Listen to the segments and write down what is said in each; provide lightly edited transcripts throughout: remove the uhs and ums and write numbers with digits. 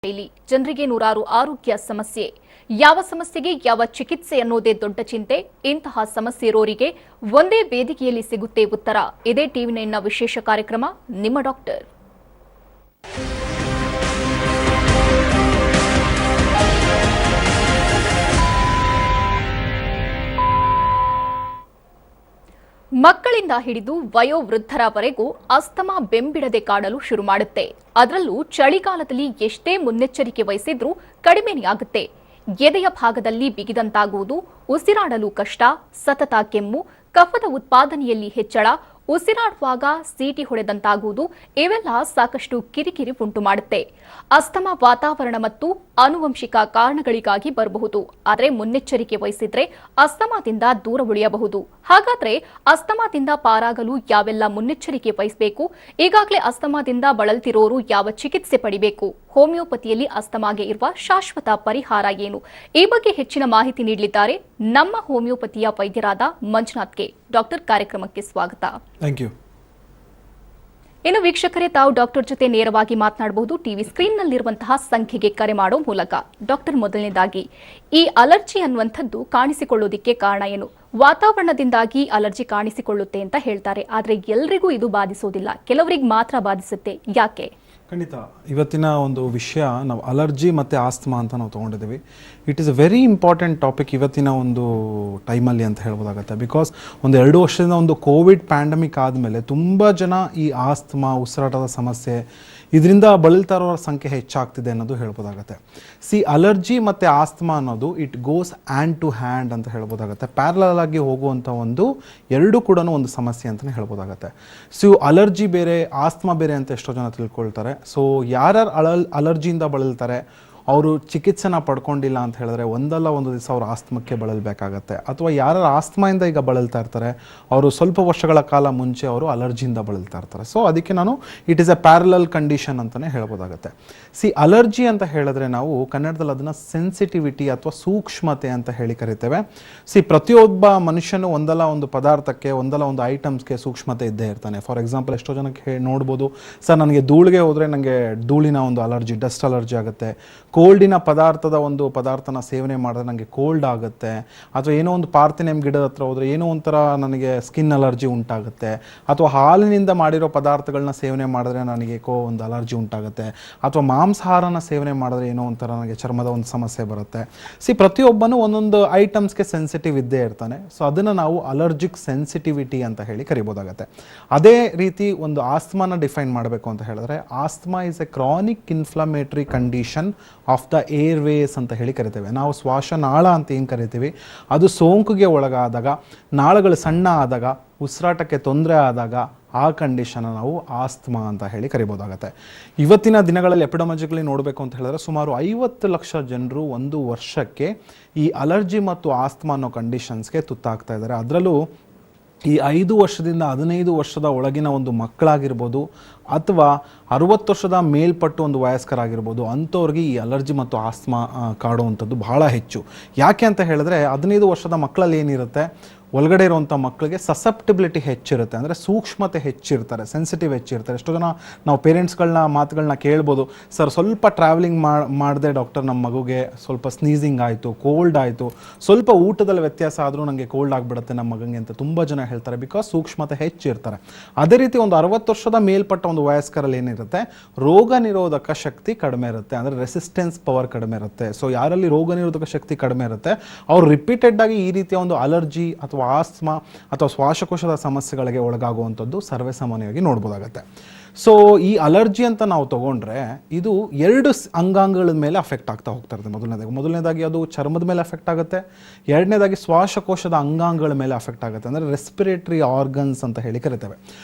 ಇಲ್ಲಿ ಜನರಿಗೆ ನೂರಾರು ಆರೋಗ್ಯ ಸಮಸ್ಯೆ, ಯಾವ ಸಮಸ್ಯೆಗೆ ಯಾವ ಚಿಕಿತ್ಸೆ ಅನ್ನೋದೇ ದೊಡ್ಡ ಚಿಂತೆ. ಇಂತಹ ಸಮಸ್ಯೆ ಇರೋರಿಗೆ ಒಂದೇ ವೇದಿಕೆಯಲ್ಲಿ ಸಿಗುತ್ತೆ ಉತ್ತರ. ಇದೇ ಟಿವಿ9ನ ವಿಶೇಷ ಕಾರ್ಯಕ್ರಮ ನಿಮ್ಮ ಡಾಕ್ಟರ್. ಮಕ್ಕಳಿಂದ ಹಿಡಿದು ವಯೋವೃದ್ಧರವರೆಗೂ ಅಸ್ತಮಾ ಬೆಂಬಿಡದೆ ಕಾಡಲು ಶುರು ಮಾಡುತ್ತೆ. ಅದರಲ್ಲೂ ಚಳಿಗಾಲದಲ್ಲಿ ಎಷ್ಟೇ ಮುನ್ನೆಚ್ಚರಿಕೆ ವಹಿಸಿದ್ರೂ ಕಡಿಮೆನೇ ಆಗುತ್ತೆ. ಎದೆಯ ಭಾಗದಲ್ಲಿ ಬಿಗಿದಂತಾಗುವುದು, ಉಸಿರಾಡಲು ಕಷ್ಟ, ಸತತ ಕೆಮ್ಮು, ಕಫದ ಉತ್ಪಾದನೆಯಲ್ಲಿ ಹೆಚ್ಚಳ, ಉಸಿರಾಡುವಾಗ ಸೀಟಿ ಹೊಡೆದಂತಾಗುವುದು ಇವೆಲ್ಲ ಸಾಕಷ್ಟು ಕಿರಿಕಿರಿ ಉಂಟು ಮಾಡುತ್ತೆ. ಅಸ್ತಮಾ ವಾತಾವರಣ ಮತ್ತು ಆನುವಂಶಿಕ ಕಾರಣಗಳಿಗಾಗಿ ಬರಬಹುದು. ಆದರೆ ಮುನ್ನೆಚ್ಚರಿಕೆ ವಹಿಸಿದ್ರೆ ಅಸ್ತಮಾದಿಂದ ದೂರ ಉಳಿಯಬಹುದು. ಹಾಗಾದ್ರೆ ಅಸ್ತಮಾದಿಂದ ಪಾರಾಗಲು ಯಾವೆಲ್ಲ ಮುನ್ನೆಚ್ಚರಿಕೆ ವಹಿಸಬೇಕು? ಈಗಾಗಲೇ ಅಸ್ತಮಾದಿಂದ ಬಳಲ್ತಿರೋರು ಯಾವ ಚಿಕಿತ್ಸೆ ಪಡಿಬೇಕು? ಹೋಮಿಯೋಪತಿಯಲ್ಲಿ ಅಸ್ತಮಾಗೆ ಇರುವ ಶಾಶ್ವತ ಪರಿಹಾರ ಏನು? ಈ ಬಗ್ಗೆ ಹೆಚ್ಚಿನ ಮಾಹಿತಿ ನೀಡಲಿದ್ದಾರೆ ನಮ್ಮ ಹೋಮಿಯೋಪತಿಯ ವೈದ್ಯರಾದ ಮಂಜುನಾಥ್ ಕೆ. ಡಾಕ್ಟರ್, ಕಾರ್ಯಕ್ರಮಕ್ಕೆ ಸ್ವಾಗತ. Thank you. ಇನ್ನು ವೀಕ್ಷಕರೇ, ತಾವು ಡಾಕ್ಟರ್ ಜೊತೆ ನೇರವಾಗಿ ಮಾತನಾಡಬಹುದು. ಟಿವಿ ಸ್ಕ್ರೀನ್ನಲ್ಲಿರುವಂತಹ ಸಂಖ್ಯೆಗೆ ಕರೆ ಮಾಡೋ ಮೂಲಕ. ಡಾಕ್ಟರ್, ಮೊದಲನೇದಾಗಿ ಈ ಅಲರ್ಜಿ ಅನ್ನುವಂಥದ್ದು ಕಾಣಿಸಿಕೊಳ್ಳೋದಿಕ್ಕೆ ಕಾರಣ ಏನು? ವಾತಾವರಣದಿಂದಾಗಿ ಅಲರ್ಜಿ ಕಾಣಿಸಿಕೊಳ್ಳುತ್ತೆ ಅಂತ ಹೇಳ್ತಾರೆ, ಆದರೆ ಎಲ್ರಿಗೂ ಇದು ಬಾಧಿಸೋದಿಲ್ಲ, ಕೆಲವರಿಗೆ ಮಾತ್ರ ಬಾಧಿಸುತ್ತೆ. ಯಾಕೆ? ಖಂಡಿತ. ಇವತ್ತಿನ ಒಂದು ವಿಷಯ ನಾವು ಅಲರ್ಜಿ ಮತ್ತು ಆಸ್ತಮಾ ಅಂತ ನಾವು ತೊಗೊಂಡಿದ್ದೀವಿ. It is a very important topic ಇವತ್ತಿನ ಒಂದು ಟೈಮಲ್ಲಿ ಅಂತ ಹೇಳ್ಬೋದಾಗತ್ತೆ. ಬಿಕಾಸ್ ಒಂದು 2 ವರ್ಷದಿಂದ ಒಂದು ಕೋವಿಡ್ ಪ್ಯಾಂಡಮಿಕ್ ಆದಮೇಲೆ ತುಂಬ ಜನ ಈ ಆಸ್ತಮಾ, ಉಸಿರಾಟದ ಸಮಸ್ಯೆ ಇದರಿಂದ ಬಳಲ್ತಾ ಇರೋರ ಸಂಖ್ಯೆ ಹೆಚ್ಚಾಗ್ತಿದೆ ಅನ್ನೋದು ಹೇಳ್ಬೋದಾಗತ್ತೆ. ಅಲರ್ಜಿ ಮತ್ತು ಆಸ್ತಮಾ ಅನ್ನೋದು it goes hand to hand ಅಂತ ಹೇಳ್ಬೋದಾಗತ್ತೆ. ಪ್ಯಾರಲಲ್ ಆಗಿ ಹೋಗುವಂಥ ಎರಡು ಕೂಡ ಒಂದು ಸಮಸ್ಯೆ ಅಂತಲೇ ಹೇಳ್ಬೋದಾಗತ್ತೆ. ಅಲರ್ಜಿ ಬೇರೆ, ಆಸ್ತಮಾ ಬೇರೆ ಅಂತ ಎಷ್ಟೋ ಜನ ತಿಳ್ಕೊಳ್ತಾರೆ. ಯಾರ್ಯಾರು ಅಲರ್ಜಿಯಿಂದ ಬಳಲ್ತಾರೆ ಅವರು ಚಿಕಿತ್ಸೆನ ಪಡ್ಕೊಂಡಿಲ್ಲ ಅಂತ ಹೇಳಿದ್ರೆ ಒಂದಲ್ಲ ಒಂದು ದಿವಸ ಅವರು ಆಸ್ತಮಕ್ಕೆ ಬಳಲಬೇಕಾಗತ್ತೆ. ಅಥವಾ ಯಾರು ಆಸ್ತಮಾಯಿಂದ ಈಗ ಬಳಲ್ತಾ ಇರ್ತಾರೆ ಅವರು ಸ್ವಲ್ಪ ವರ್ಷಗಳ ಕಾಲ ಮುಂಚೆ ಅವರು ಅಲರ್ಜಿಯಿಂದ ಬಳಲ್ತಾ ಇರ್ತಾರೆ. ಅದಕ್ಕೆ ನಾನು it is A parallel condition ಅಂತಲೇ ಹೇಳ್ಬೋದಾಗತ್ತೆ. ಅಲರ್ಜಿ ಅಂತ ಹೇಳಿದ್ರೆ ನಾವು ಕನ್ನಡದಲ್ಲಿ ಅದನ್ನು ಸೆನ್ಸಿಟಿವಿಟಿ ಅಥವಾ ಸೂಕ್ಷ್ಮತೆ ಅಂತ ಹೇಳಿ ಕರಿತೇವೆ. ಪ್ರತಿಯೊಬ್ಬ ಮನುಷ್ಯನು ಒಂದಲ್ಲ ಒಂದು ಪದಾರ್ಥಕ್ಕೆ, ಒಂದಲ್ಲ ಒಂದು ಐಟಮ್ಸ್ಗೆ ಸೂಕ್ಷ್ಮತೆ ಇದ್ದೇ ಇರ್ತಾನೆ. ಫಾರ್ ಎಕ್ಸಾಂಪಲ್, ಎಷ್ಟೋ ಜನಕ್ಕೆ ನೋಡ್ಬೋದು, ಸರ್ ನನಗೆ ಧೂಳಿಗೆ ಹೋದರೆ ನನಗೆ ಧೂಳಿನ ಒಂದು ಅಲರ್ಜಿ, ಡಸ್ಟ್ ಅಲರ್ಜಿ ಆಗುತ್ತೆ. ಕೋಲ್ಡಿನ ಪದಾರ್ಥನ ಸೇವನೆ ಮಾಡಿದ್ರೆ ನನಗೆ ಕೋಲ್ಡ್ ಆಗುತ್ತೆ. ಅಥವಾ ಏನೋ ಒಂದು ಪಾರ್ಥೆನಿಯಂ ಗಿಡದ ಹತ್ರ ಹೋದರೆ ಏನೋ ಒಂಥರ ನನಗೆ ಸ್ಕಿನ್ ಅಲರ್ಜಿ ಉಂಟಾಗುತ್ತೆ. ಅಥವಾ ಹಾಲಿನಿಂದ ಮಾಡಿರೋ ಪದಾರ್ಥಗಳನ್ನ ಸೇವನೆ ಮಾಡಿದ್ರೆ ನನಗೆ ಒಂದು ಅಲರ್ಜಿ ಉಂಟಾಗುತ್ತೆ. ಅಥವಾ ಮಾಂಸಾಹಾರನ ಸೇವನೆ ಮಾಡಿದ್ರೆ ಏನೋ ಒಂಥರ ನನಗೆ ಚರ್ಮದ ಒಂದು ಸಮಸ್ಯೆ ಬರುತ್ತೆ. ಪ್ರತಿಯೊಬ್ಬನು ಒಂದೊಂದು ಐಟಮ್ಸ್ಗೆ ಸೆನ್ಸಿಟಿವ್ ಇದ್ದೇ ಇರ್ತಾನೆ. ಅದನ್ನು ನಾವು ಅಲರ್ಜಿಕ್ ಸೆನ್ಸಿಟಿವಿಟಿ ಅಂತ ಹೇಳಿ ಕರಿಬೋದಾಗತ್ತೆ. ಅದೇ ರೀತಿ ಒಂದು ಆಸ್ತಮಾನ ಡಿಫೈನ್ ಮಾಡಬೇಕು ಅಂತ ಹೇಳಿದ್ರೆ, asthma is A chronic inflammatory condition of the Airways ಅಂತ ಹೇಳಿ ಕರಿತೇವೆ. ನಾವು ಶ್ವಾಸನಾಳ ಅಂತ ಏನು ಕರಿತೀವಿ, ಅದು ಸೋಂಕಿಗೆ ಒಳಗಾದಾಗ, ನಾಳಗಳು ಸಣ್ಣ ಆದಾಗ, ಉಸಿರಾಟಕ್ಕೆ ತೊಂದರೆ ಆದಾಗ ಆ ಕಂಡೀಷನ್ ನಾವು ಆಸ್ತಮಾ ಅಂತ ಹೇಳಿ ಕರಿಬೋದಾಗತ್ತೆ. ಇವತ್ತಿನ ದಿನಗಳಲ್ಲಿ ಎಪಿಡಮಾಲಜಿಕಲಿ ನೋಡಬೇಕು ಅಂತ ಹೇಳಿದ್ರೆ ಸುಮಾರು 50 ಲಕ್ಷ ಜನರು ಒಂದು ವರ್ಷಕ್ಕೆ ಈ ಅಲರ್ಜಿ ಮತ್ತು ಆಸ್ತಮಾ ಅನ್ನೋ ಕಂಡೀಷನ್ಸ್ಗೆ ತುತ್ತಾಗ್ತಾ ಇದ್ದಾರೆ. ಅದರಲ್ಲೂ ಈ 5 ವರ್ಷದಿಂದ 15 ವರ್ಷದ ಒಳಗಿನ ಒಂದು ಮಕ್ಕಳಾಗಿರ್ಬೋದು ಅಥವಾ 60 ವರ್ಷದ ಮೇಲ್ಪಟ್ಟು ಒಂದು ವಯಸ್ಕರಾಗಿರ್ಬೋದು, ಅಂಥವ್ರಿಗೆ ಈ ಅಲರ್ಜಿ ಮತ್ತು ಆಸ್ತಮಾ ಕಾಡುವಂಥದ್ದು ಬಹಳ ಹೆಚ್ಚು. ಯಾಕೆ ಅಂತ ಹೇಳಿದ್ರೆ 15 ವರ್ಷದ ಮಕ್ಕಳಲ್ಲಿ ಏನಿರುತ್ತೆ, ಒಳಗಡೆ ಇರುವಂಥ ಮಕ್ಕಳಿಗೆ ಸಸೆಪ್ಟಿಬಿಲಿಟಿ ಹೆಚ್ಚಿರುತ್ತೆ, ಅಂದರೆ ಸೂಕ್ಷ್ಮತೆ ಹೆಚ್ಚಿರ್ತಾರೆ, ಸೆನ್ಸಿಟಿವ್ ಹೆಚ್ಚಿರ್ತಾರೆ. ಎಷ್ಟೋ ಜನ ನಾವು ಪೇರೆಂಟ್ಸ್ಗಳನ್ನ ಮಾತುಗಳನ್ನ ಕೇಳ್ಬೋದು, ಸರ್ ಸ್ವಲ್ಪ ಟ್ರಾವೆಲಿಂಗ್ ಮಾಡಿದೆ ಡಾಕ್ಟರ್, ನಮ್ಮ ಮಗುಗೆ ಸ್ವಲ್ಪ ಸ್ನೀಸಿಂಗ್ ಆಯಿತು, ಕೋಲ್ಡ್ ಆಯಿತು, ಸ್ವಲ್ಪ ಊಟದಲ್ಲಿ ವ್ಯತ್ಯಾಸ ಆದರೂ ನನಗೆ ಕೋಲ್ಡ್ ಆಗಿಬಿಡುತ್ತೆ ನಮ್ಮ ಮಗನಿಗೆ ಅಂತ ತುಂಬ ಜನ ಹೇಳ್ತಾರೆ. ಬಿಕಾಸ್ ಸೂಕ್ಷ್ಮತೆ ಹೆಚ್ಚಿರ್ತಾರೆ. ಅದೇ ರೀತಿ ಒಂದು 60 ವರ್ಷದ ಮೇಲ್ಪಟ್ಟ ಒಂದು ವಯಸ್ಕರಲ್ಲಿ ಏನಿರುತ್ತೆ, ರೋಗ ನಿರೋಧಕ ಶಕ್ತಿ ಕಡಿಮೆ ಇರುತ್ತೆ, ಅಂದರೆ ರೆಸಿಸ್ಟೆನ್ಸ್ ಪವರ್ ಕಡಿಮೆ ಇರುತ್ತೆ. ಯಾರಲ್ಲಿ ರೋಗ ನಿರೋಧಕ ಶಕ್ತಿ ಕಡಿಮೆ ಇರುತ್ತೆ ಅವ್ರು ರಿಪೀಟೆಡ್ ಆಗಿ ಈ ರೀತಿಯ ಒಂದು ಅಲರ್ಜಿ ಅಥವಾ ಆಸ್ತಮಾ ಅಥವಾ ಶ್ವಾಸಕೋಶದ ಸಮಸ್ಯೆಗಳಿಗೆ ಒಳಗಾಗುವಂಥದ್ದು ಸರ್ವೇ ಸಾಮಾನ್ಯವಾಗಿ ನೋಡ್ಬೋದಾಗತ್ತೆ. ಈ ಅಲರ್ಜಿ ಅಂತ ನಾವು ತಗೊಂಡ್ರೆ ಇದು 2 ಅಂಗಾಂಗಗಳ ಮೇಲೆ ಅಫೆಕ್ಟ್ ಆಗ್ತಾ ಹೋಗ್ತಾ ಇರುತ್ತೆ. ಮೊದಲನೇದಾಗಿ ಅದು ಚರ್ಮದ ಮೇಲೆ ಅಫೆಕ್ಟ್ ಆಗುತ್ತೆ. ಎರಡನೇದಾಗಿ ಶ್ವಾಸಕೋಶದ ಅಂಗಾಂಗಗಳ ಮೇಲೆ ಅಫೆಕ್ಟ್ ಆಗುತ್ತೆ, ಅಂದರೆ ರೆಸ್ಪಿರೇಟರಿ ಆರ್ಗನ್ಸ್ ಅಂತ ಹೇಳಿ ಕರಿತೇವೆ.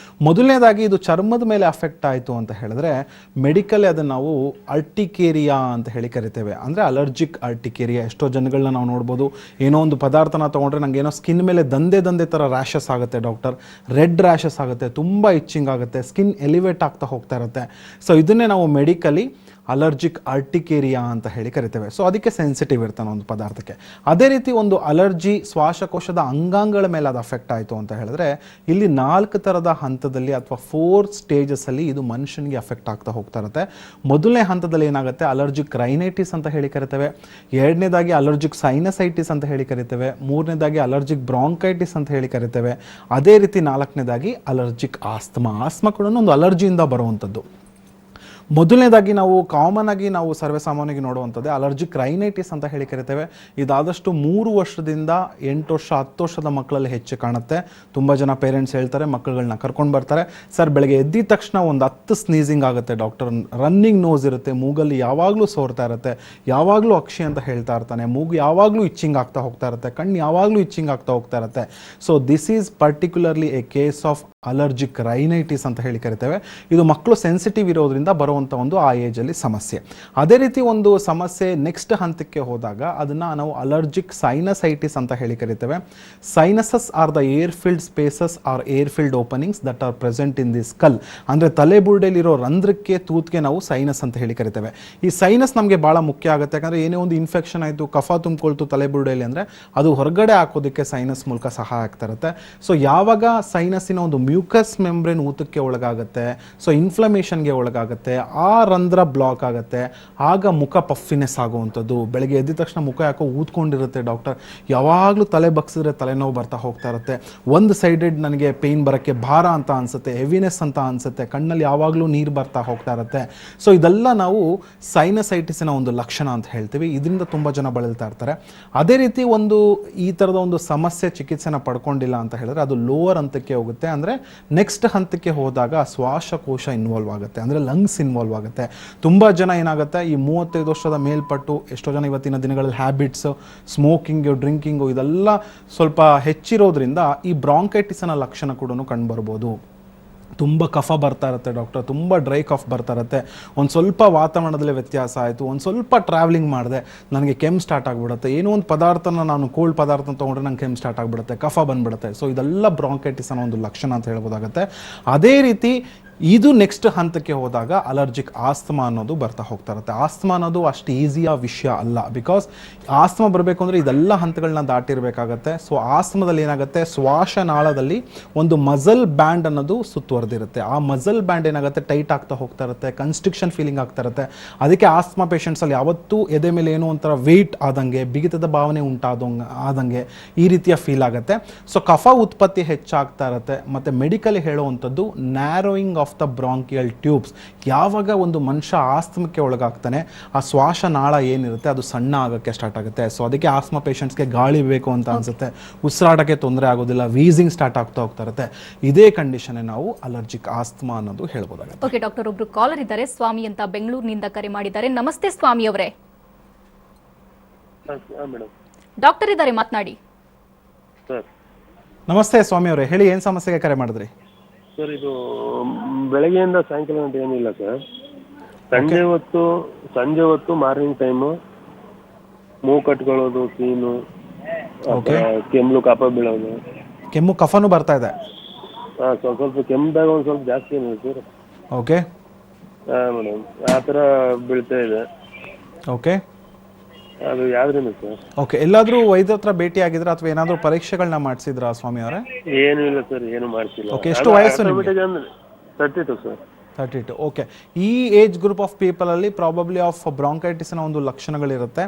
ಮೊದಲನೇದಾಗಿ ಇದು ಚರ್ಮದ ಮೇಲೆ ಅಫೆಕ್ಟ್ ಆಯಿತು ಅಂತ ಹೇಳಿದ್ರೆ ಮೆಡಿಕಲ್ ಅದನ್ನು ನಾವು ಅರ್ಟಿಕೇರಿಯಾ ಅಂತ ಹೇಳಿ ಕರಿತೇವೆ, ಅಂದರೆ ಅಲರ್ಜಿಕ್ ಅರ್ಟಿಕೇರಿಯಾ. ಎಷ್ಟೋ ಜನಗಳನ್ನ ನಾವು ನೋಡ್ಬೋದು, ಏನೋ ಒಂದು ಪದಾರ್ಥನ ತೊಗೊಂಡ್ರೆ ನನಗೆ ಏನೋ ಸ್ಕಿನ್ ಮೇಲೆ ದಂದೆ ಥರ ರ್ಯಾಷಸ್ ಆಗುತ್ತೆ ಡಾಕ್ಟರ್, ರೆಡ್ ರ್ಯಾಷಸ್ ಆಗುತ್ತೆ, ತುಂಬ ಇಚ್ಚಿಂಗ್ ಆಗುತ್ತೆ, ಸ್ಕಿನ್ ಎಲಿವೇಟ್ ಆಗ್ತಾ ಹೋಗ್ತಾ ಇರುತ್ತೆ. ಇದನ್ನೇ ನಾವು ಮೆಡಿಕಲಿ ಅಲರ್ಜಿಕ್ ಅರ್ಟಿಕೇರಿಯಾ ಅಂತ ಹೇಳಿ ಕರಿತೇವೆ. ಸೊ ಅದಕ್ಕೆ ಸೆನ್ಸಿಟಿವ್ ಇರ್ತಾನೆ ಒಂದು ಪದಾರ್ಥಕ್ಕೆ. ಅದೇ ರೀತಿ ಒಂದು ಅಲರ್ಜಿ ಶ್ವಾಸಕೋಶದ ಅಂಗಾಂಗಗಳ ಮೇಲೆ ಅದು ಅಫೆಕ್ಟ್ ಆಯಿತು ಅಂತ ಹೇಳಿದ್ರೆ ಇಲ್ಲಿ 4 ಥರದ ಹಂತದಲ್ಲಿ ಅಥವಾ 4 ಸ್ಟೇಜಸ್ಸಲ್ಲಿ ಇದು ಮನುಷ್ಯನಿಗೆ ಅಫೆಕ್ಟ್ ಆಗ್ತಾ ಹೋಗ್ತಾ ಇರುತ್ತೆ. ಮೊದಲನೇ ಹಂತದಲ್ಲಿ ಏನಾಗುತ್ತೆ, ಅಲರ್ಜಿಕ್ ರೈನೈಟಿಸ್ ಅಂತ ಹೇಳಿ ಕರಿತೇವೆ. ಎರಡನೇದಾಗಿ ಅಲರ್ಜಿಕ್ ಸೈನಸೈಟಿಸ್ ಅಂತ ಹೇಳಿ ಕರಿತೇವೆ. ಮೂರನೇದಾಗಿ ಅಲರ್ಜಿಕ್ ಬ್ರಾಂಕೈಟಿಸ್ ಅಂತ ಹೇಳಿ ಕರಿತೇವೆ. ಅದೇ ರೀತಿ 4ನೇದಾಗಿ ಅಲರ್ಜಿಕ್ ಆಸ್ತಮಾ ಕೂಡ ಒಂದು ಅಲರ್ಜಿಯಿಂದ ಬರುವಂಥದ್ದು. ಮೊದಲನೇದಾಗಿ ನಾವು ಕಾಮನ್ ಆಗಿ ನಾವು ಸರ್ವೇಸಾಮಾನ್ಯವಾಗಿ ನೋಡುವಂಥದ್ದೇ ಅಲರ್ಜಿಕ್ ರೈನೈಟಿಸ್ ಅಂತ ಹೇಳಿ ಕರಿತೇವೆ. ಇದಾದಷ್ಟು 3 ವರ್ಷದಿಂದ 8 ವರ್ಷ 10 ವರ್ಷದ ಮಕ್ಕಳಲ್ಲಿ ಹೆಚ್ಚು ಕಾಣುತ್ತೆ. ತುಂಬ ಜನ ಪೇರೆಂಟ್ಸ್ ಹೇಳ್ತಾರೆ, ಮಕ್ಕಳುಗಳನ್ನ ಕರ್ಕೊಂಡು ಬರ್ತಾರೆ, ಸರ್ ಬೆಳಗ್ಗೆ ಎದ್ದಿದ ತಕ್ಷಣ ಒಂದು 10 ಸ್ನೀಸಿಂಗ್ ಆಗುತ್ತೆ ಡಾಕ್ಟರ್, ರನ್ನಿಂಗ್ ನೋಸ್ ಇರುತ್ತೆ, ಮೂಗಲ್ಲಿ ಯಾವಾಗಲೂ ಸೋರ್ತಾ ಇರುತ್ತೆ, ಯಾವಾಗಲೂ ಅಕ್ಷಿ ಅಂತ ಹೇಳ್ತಾ ಇರ್ತಾನೆ, ಮೂಗು ಯಾವಾಗಲೂ ಇಚ್ಚಿಂಗ್ ಆಗ್ತಾ ಹೋಗ್ತಾ ಇರುತ್ತೆ, ಕಣ್ಣು ಯಾವಾಗಲೂ ಇಚ್ಚಿಂಗ್ ಆಗ್ತಾ ಹೋಗ್ತಾ ಇರುತ್ತೆ. So this is particularly A case of allergic rhinitis ಅಂತ ಹೇಳಿ ಕರಿತೇವೆ. ಇದು ಮಕ್ಕಳು ಸೆನ್ಸಿಟಿವ್ ಇರೋದ್ರಿಂದ ಬರುವಂಥ ಒಂದು ಆ ಏಜಲ್ಲಿ ಸಮಸ್ಯೆ. ಅದೇ ರೀತಿ ಒಂದು ಸಮಸ್ಯೆ ನೆಕ್ಸ್ಟ್ ಹಂತಕ್ಕೆ ಹೋದಾಗ ಅದನ್ನು ನಾವು ಅಲರ್ಜಿಕ್ ಸೈನಸೈಟಿಸ್ ಅಂತ ಹೇಳಿ ಕರಿತೇವೆ. Sinuses are the air filled spaces or air filled openings that are present in the skull. ಅಂದರೆ ತಲೆಬುರುಡೆಯಲ್ಲಿರೋ ರಂಧ್ರಕ್ಕೆ ತೂತ್ಗೆ ನಾವು ಸೈನಸ್ ಅಂತ ಹೇಳಿ ಕರಿತೇವೆ. ಈ ಸೈನಸ್ ನಮಗೆ ಭಾಳ ಮುಖ್ಯ ಆಗುತ್ತೆ, ಯಾಕಂದರೆ ಏನೇ ಒಂದು ಇನ್ಫೆಕ್ಷನ್ ಆಯಿತು, ಕಫ ತುಂಬಿಕೊಳ್ತು ತಲೆಬುರುಡೆಯಲ್ಲಿ ಅಂದರೆ ಅದು ಹೊರಗಡೆ ಹಾಕೋದಕ್ಕೆ ಸೈನಸ್ ಮೂಲಕ ಸಹಾಯ ಆಗ್ತಾ ಇರುತ್ತೆ. ಸೊ ಯಾವಾಗ ಸೈನಸ್ಸಿನ ಒಂದು ಮ್ಯೂಕಸ್ ಮೆಂಬ್ರೇನ್ ಊತಕ್ಕೆ ಒಳಗಾಗುತ್ತೆ, ಸೊ ಇನ್ಫ್ಲಮೇಷನ್ಗೆ ಒಳಗಾಗುತ್ತೆ, ಆ ರಂಧ್ರ ಬ್ಲಾಕ್ ಆಗುತ್ತೆ, ಆಗ ಮುಖ ಪಫಿನೆಸ್ ಆಗುವಂಥದ್ದು. ಬೆಳಗ್ಗೆ ಎದ್ದ ತಕ್ಷಣ ಮುಖ ಯಾಕೋ ಊದ್ಕೊಂಡಿರುತ್ತೆ ಡಾಕ್ಟರ್, ಯಾವಾಗಲೂ ತಲೆ ಬಗ್ಸಿದ್ರೆ ತಲೆನೋವು ಬರ್ತಾ ಹೋಗ್ತಾ ಇರುತ್ತೆ, ಒಂದು ಸೈಡೆಡ್ ನನಗೆ ಪೇಯ್ನ್ ಬರೋಕ್ಕೆ ಭಾರ ಅಂತ ಅನಿಸುತ್ತೆ, ಹೆವಿನೆಸ್ ಅಂತ ಅನಿಸುತ್ತೆ, ಕಣ್ಣಲ್ಲಿ ಯಾವಾಗಲೂ ನೀರು ಬರ್ತಾ ಹೋಗ್ತಾ ಇರುತ್ತೆ. ಸೊ ಇದೆಲ್ಲ ನಾವು ಸೈನಸೈಟಿಸಿನ ಒಂದು ಲಕ್ಷಣ ಅಂತ ಹೇಳ್ತೀವಿ. ಇದರಿಂದ ತುಂಬ ಜನ ಬಳಲ್ತಾ ಇರ್ತಾರೆ. ಅದೇ ರೀತಿ ಒಂದು ಈ ಥರದ ಒಂದು ಸಮಸ್ಯೆ ಚಿಕಿತ್ಸೆನ ಪಡ್ಕೊಂಡಿಲ್ಲ ಅಂತ ಹೇಳಿದ್ರೆ ಅದು ಲೋವರ್ ಹಂತಕ್ಕೆ ಹೋಗುತ್ತೆ. ಅಂದರೆ ನೆಕ್ಸ್ಟ್ ಹಂತಕ್ಕೆ ಹೋದಾಗ ಶ್ವಾಸಕೋಶ ಇನ್ವಾಲ್ವ್ ಆಗುತ್ತೆ, ಅಂದರೆ ಲಂಗ್ಸ್ ಇನ್ವಾಲ್ವ್ ಆಗುತ್ತೆ. ತುಂಬ ಜನ ಏನಾಗುತ್ತೆ, ಈ 35 ವರ್ಷದ ಮೇಲ್ಪಟ್ಟು ಎಷ್ಟೋ ಜನ ಇವತ್ತಿನ ದಿನಗಳಲ್ಲಿ ಹ್ಯಾಬಿಟ್ಸು, ಸ್ಮೋಕಿಂಗು, ಡ್ರಿಂಕಿಂಗು ಇದೆಲ್ಲ ಸ್ವಲ್ಪ ಹೆಚ್ಚಿರೋದ್ರಿಂದ ಈ ಬ್ರಾಂಕೈಟಿಸ್ನ ಲಕ್ಷಣ ಕೂಡ ಕಂಡುಬರ್ಬೋದು. ತುಂಬ ಕಫ ಬರ್ತಾ ಇರುತ್ತೆ ಡಾಕ್ಟರ್, ತುಂಬ ಡ್ರೈ ಕಫ್ ಬರ್ತಾ ಇರುತ್ತೆ, ಒಂದು ಸ್ವಲ್ಪ ವಾತಾವರಣದಲ್ಲಿ ವ್ಯತ್ಯಾಸ ಆಯಿತು, ಒಂದು ಸ್ವಲ್ಪ ಟ್ರಾವೆಲಿಂಗ್ ಮಾಡಿದೆ, ನನಗೆ ಕೆಮ್ಮು ಸ್ಟಾರ್ಟ್ ಆಗಿಬಿಡುತ್ತೆ, ಏನೋ ಒಂದು ಪದಾರ್ಥನ ನಾನು ಕೋಲ್ಡ್ ಪದಾರ್ಥ ತೊಗೊಂಡ್ರೆ ನಂಗೆ ಕೆಮ್ಮು ಸ್ಟಾರ್ಟ್ ಆಗಿಬಿಡುತ್ತೆ, ಕಫ ಬಂದುಬಿಡುತ್ತೆ. ಸೊ ಇದೆಲ್ಲ ಬ್ರಾಂಕೈಟಿಸ್ನ ಒಂದು ಲಕ್ಷಣ ಅಂತ ಹೇಳ್ಬೋದಾಗುತ್ತೆ. ಅದೇ ರೀತಿ ಇದು ನೆಕ್ಸ್ಟ್ ಹಂತಕ್ಕೆ ಹೋದಾಗ ಅಲರ್ಜಿಕ್ ಆಸ್ತಮಾ ಅನ್ನೋದು ಬರ್ತಾ ಹೋಗ್ತಾ ಇರುತ್ತೆ. ಆಸ್ತಮಾ ಅನ್ನೋದು ಅಷ್ಟು ಈಸಿಯ ವಿಷಯ ಅಲ್ಲ, ಬಿಕಾಸ್ ಆಸ್ತಮಾ ಬರಬೇಕು ಅಂದರೆ ಇದೆಲ್ಲ ಹಂತಗಳನ್ನ ದಾಟಿರಬೇಕಾಗತ್ತೆ. ಸೊ ಆಸ್ತಮಾದಲ್ಲಿ ಏನಾಗುತ್ತೆ, ಶ್ವಾಸನಾಳದಲ್ಲಿ ಒಂದು ಮಸಲ್ ಬ್ಯಾಂಡ್ ಅನ್ನೋದು ಸುತ್ತುವರೆದಿರುತ್ತೆ. ಆ ಮಸಲ್ ಬ್ಯಾಂಡ್ ಏನಾಗುತ್ತೆ, ಟೈಟ್ ಆಗ್ತಾ ಹೋಗ್ತಾ ಇರುತ್ತೆ, ಕನ್ಸ್ಟ್ರಿಕ್ಷನ್ ಫೀಲಿಂಗ್ ಆಗ್ತಾ ಇರುತ್ತೆ. ಅದಕ್ಕೆ ಆಸ್ತಮಾ ಪೇಷಂಟ್ಸಲ್ಲಿ ಯಾವತ್ತೂ ಎದೆ ಮೇಲೆ ಏನೋ ಒಂಥರ ವೆಯ್ಟ್ ಆದಂಗೆ, ಬಿಗಿತದ ಭಾವನೆ ಆದಂಗೆ ಈ ರೀತಿಯ ಫೀಲ್ ಆಗುತ್ತೆ. ಸೊ ಕಫ ಉತ್ಪತ್ತಿ ಹೆಚ್ಚಾಗ್ತಾ ಇರುತ್ತೆ. ಮತ್ತು ಮೆಡಿಕಲಿ ಹೇಳುವಂಥದ್ದು narrowing of the bronchial tubes. ಯಾವಾಗ ಒಂದು ಮನುಷ್ಯ ಆಸ್ತಮಕ್ಕೆ ಒಳಗಾಗ್ತಾನೆ, ಆ ಶ್ವಾಸನಾಳ ಏನಿರುತ್ತೆ ಅದು ಸಣ್ಣ ಆಗೋಕ್ಕೆ ಸ್ಟಾರ್ಟ್ ಆಗುತ್ತೆ. ಸೊ ಅದಕ್ಕೆ ಆಸ್ತಮಾ ಪೇಷಂಟ್ಸ್ಗೆ ಗಾಳಿ ಬೇಕು ಅಂತ ಅನಿಸುತ್ತೆ, ಉಸಿರಾಟಕ್ಕೆ ತೊಂದರೆ ಆಗೋದಿಲ್ಲ, ವೀಸಿಂಗ್ ಸ್ಟಾರ್ಟ್ ಆಗ್ತಾ ಹೋಗ್ತಾ ಇರುತ್ತೆ. ಇದೇ ಕಂಡೀಷನ್ ನಾವು ಅಲರ್ಜಿಕ್ ಆಸ್ತಮಾ ಅನ್ನೋದು ಹೇಳ್ಬೋದಾಗುತ್ತೆ. ಓಕೆ ಡಾಕ್ಟರ್, ಒಬ್ರು ಕಾಲರ್ ಇದ್ದಾರೆ, ಸ್ವಾಮಿ ಅಂತ ಬೆಂಗಳೂರಿನಿಂದ ಕರೆ ಮಾಡಿದ್ದಾರೆ. ನಮಸ್ತೆ ಸ್ವಾಮಿ ಅವರೇ. ಡಾಕ್ಟರ್ ಇದ್ದಾರೆ, ಮಾತನಾಡಿ. ನಮಸ್ತೆ ಸ್ವಾಮಿ ಅವರೇ, ಹೇಳಿ, ಏನು ಸಮಸ್ಯೆಗೆ ಕರೆ ಮಾಡಿದ್ರಿ? ಸರ್, ಇದು ಬೆಳಗ್ಗೆಯಿಂದ ಸಾಯಂಕಾಲ ಅಂತ ಏನಿಲ್ಲ ಸರ್. ಸಂಜೆ ಹೊತ್ತು ಮಾರ್ನಿಂಗ್ ಟೈಮು ಮೂಗು ಕಟ್ಕೊಳ್ಳೋದು, ಸೀನು, ಕೆಮ್ಮು, ಕಫ ಬೀಳೋದು. ಕೆಮ್ಮು ಕಫನೂ ಬರ್ತಾ ಇದೆ? ಹಾಂ, ಸ್ವಲ್ಪ ಕೆಮ್ಮಿದಾಗ ಒಂದು ಸ್ವಲ್ಪ ಜಾಸ್ತಿ ಏನಿದೆ ಸರ್. ಓಕೆ. ಹಾಂ ಮೇಡಮ್, ಆ ಥರ ಬೀಳ್ತಾ ಇದೆ. ಓಕೆ. ಅದು ಯಾವ್ದ್ರಿಂದ ಸರ್? ಓಕೆ, ಎಲ್ಲಾದರೂ ವೈದ್ಯರ ಹತ್ರ ಭೇಟಿ ಆಗಿದ್ರಾ ಅಥವಾ ಏನಾದರೂ ಪರೀಕ್ಷೆಗಳನ್ನ ಮಾಡಿಸಿದ್ರಾ ಸ್ವಾಮಿ ಅವರೇ? ಏನೂ ಇಲ್ಲ ಸರ್, ಏನು ಮಾಡಿಸಿಲ್ಲ. ಓಕೆ, ಎಷ್ಟು ವಯಸ್ಸು ನಿಮಗೆ? 32 ಸರ್. 32. ಓಕೆ. ಈ ಏಜ್ ಗ್ರೂಪ್ ಆಫ್ ಪೀಪಲಲ್ಲಿ ಪ್ರಾಬಬ್ಲಿ ಆಫ್ ಬ್ರಾಂಕೈಟಿಸ್ನ ಒಂದು ಲಕ್ಷಣಗಳಿರುತ್ತೆ.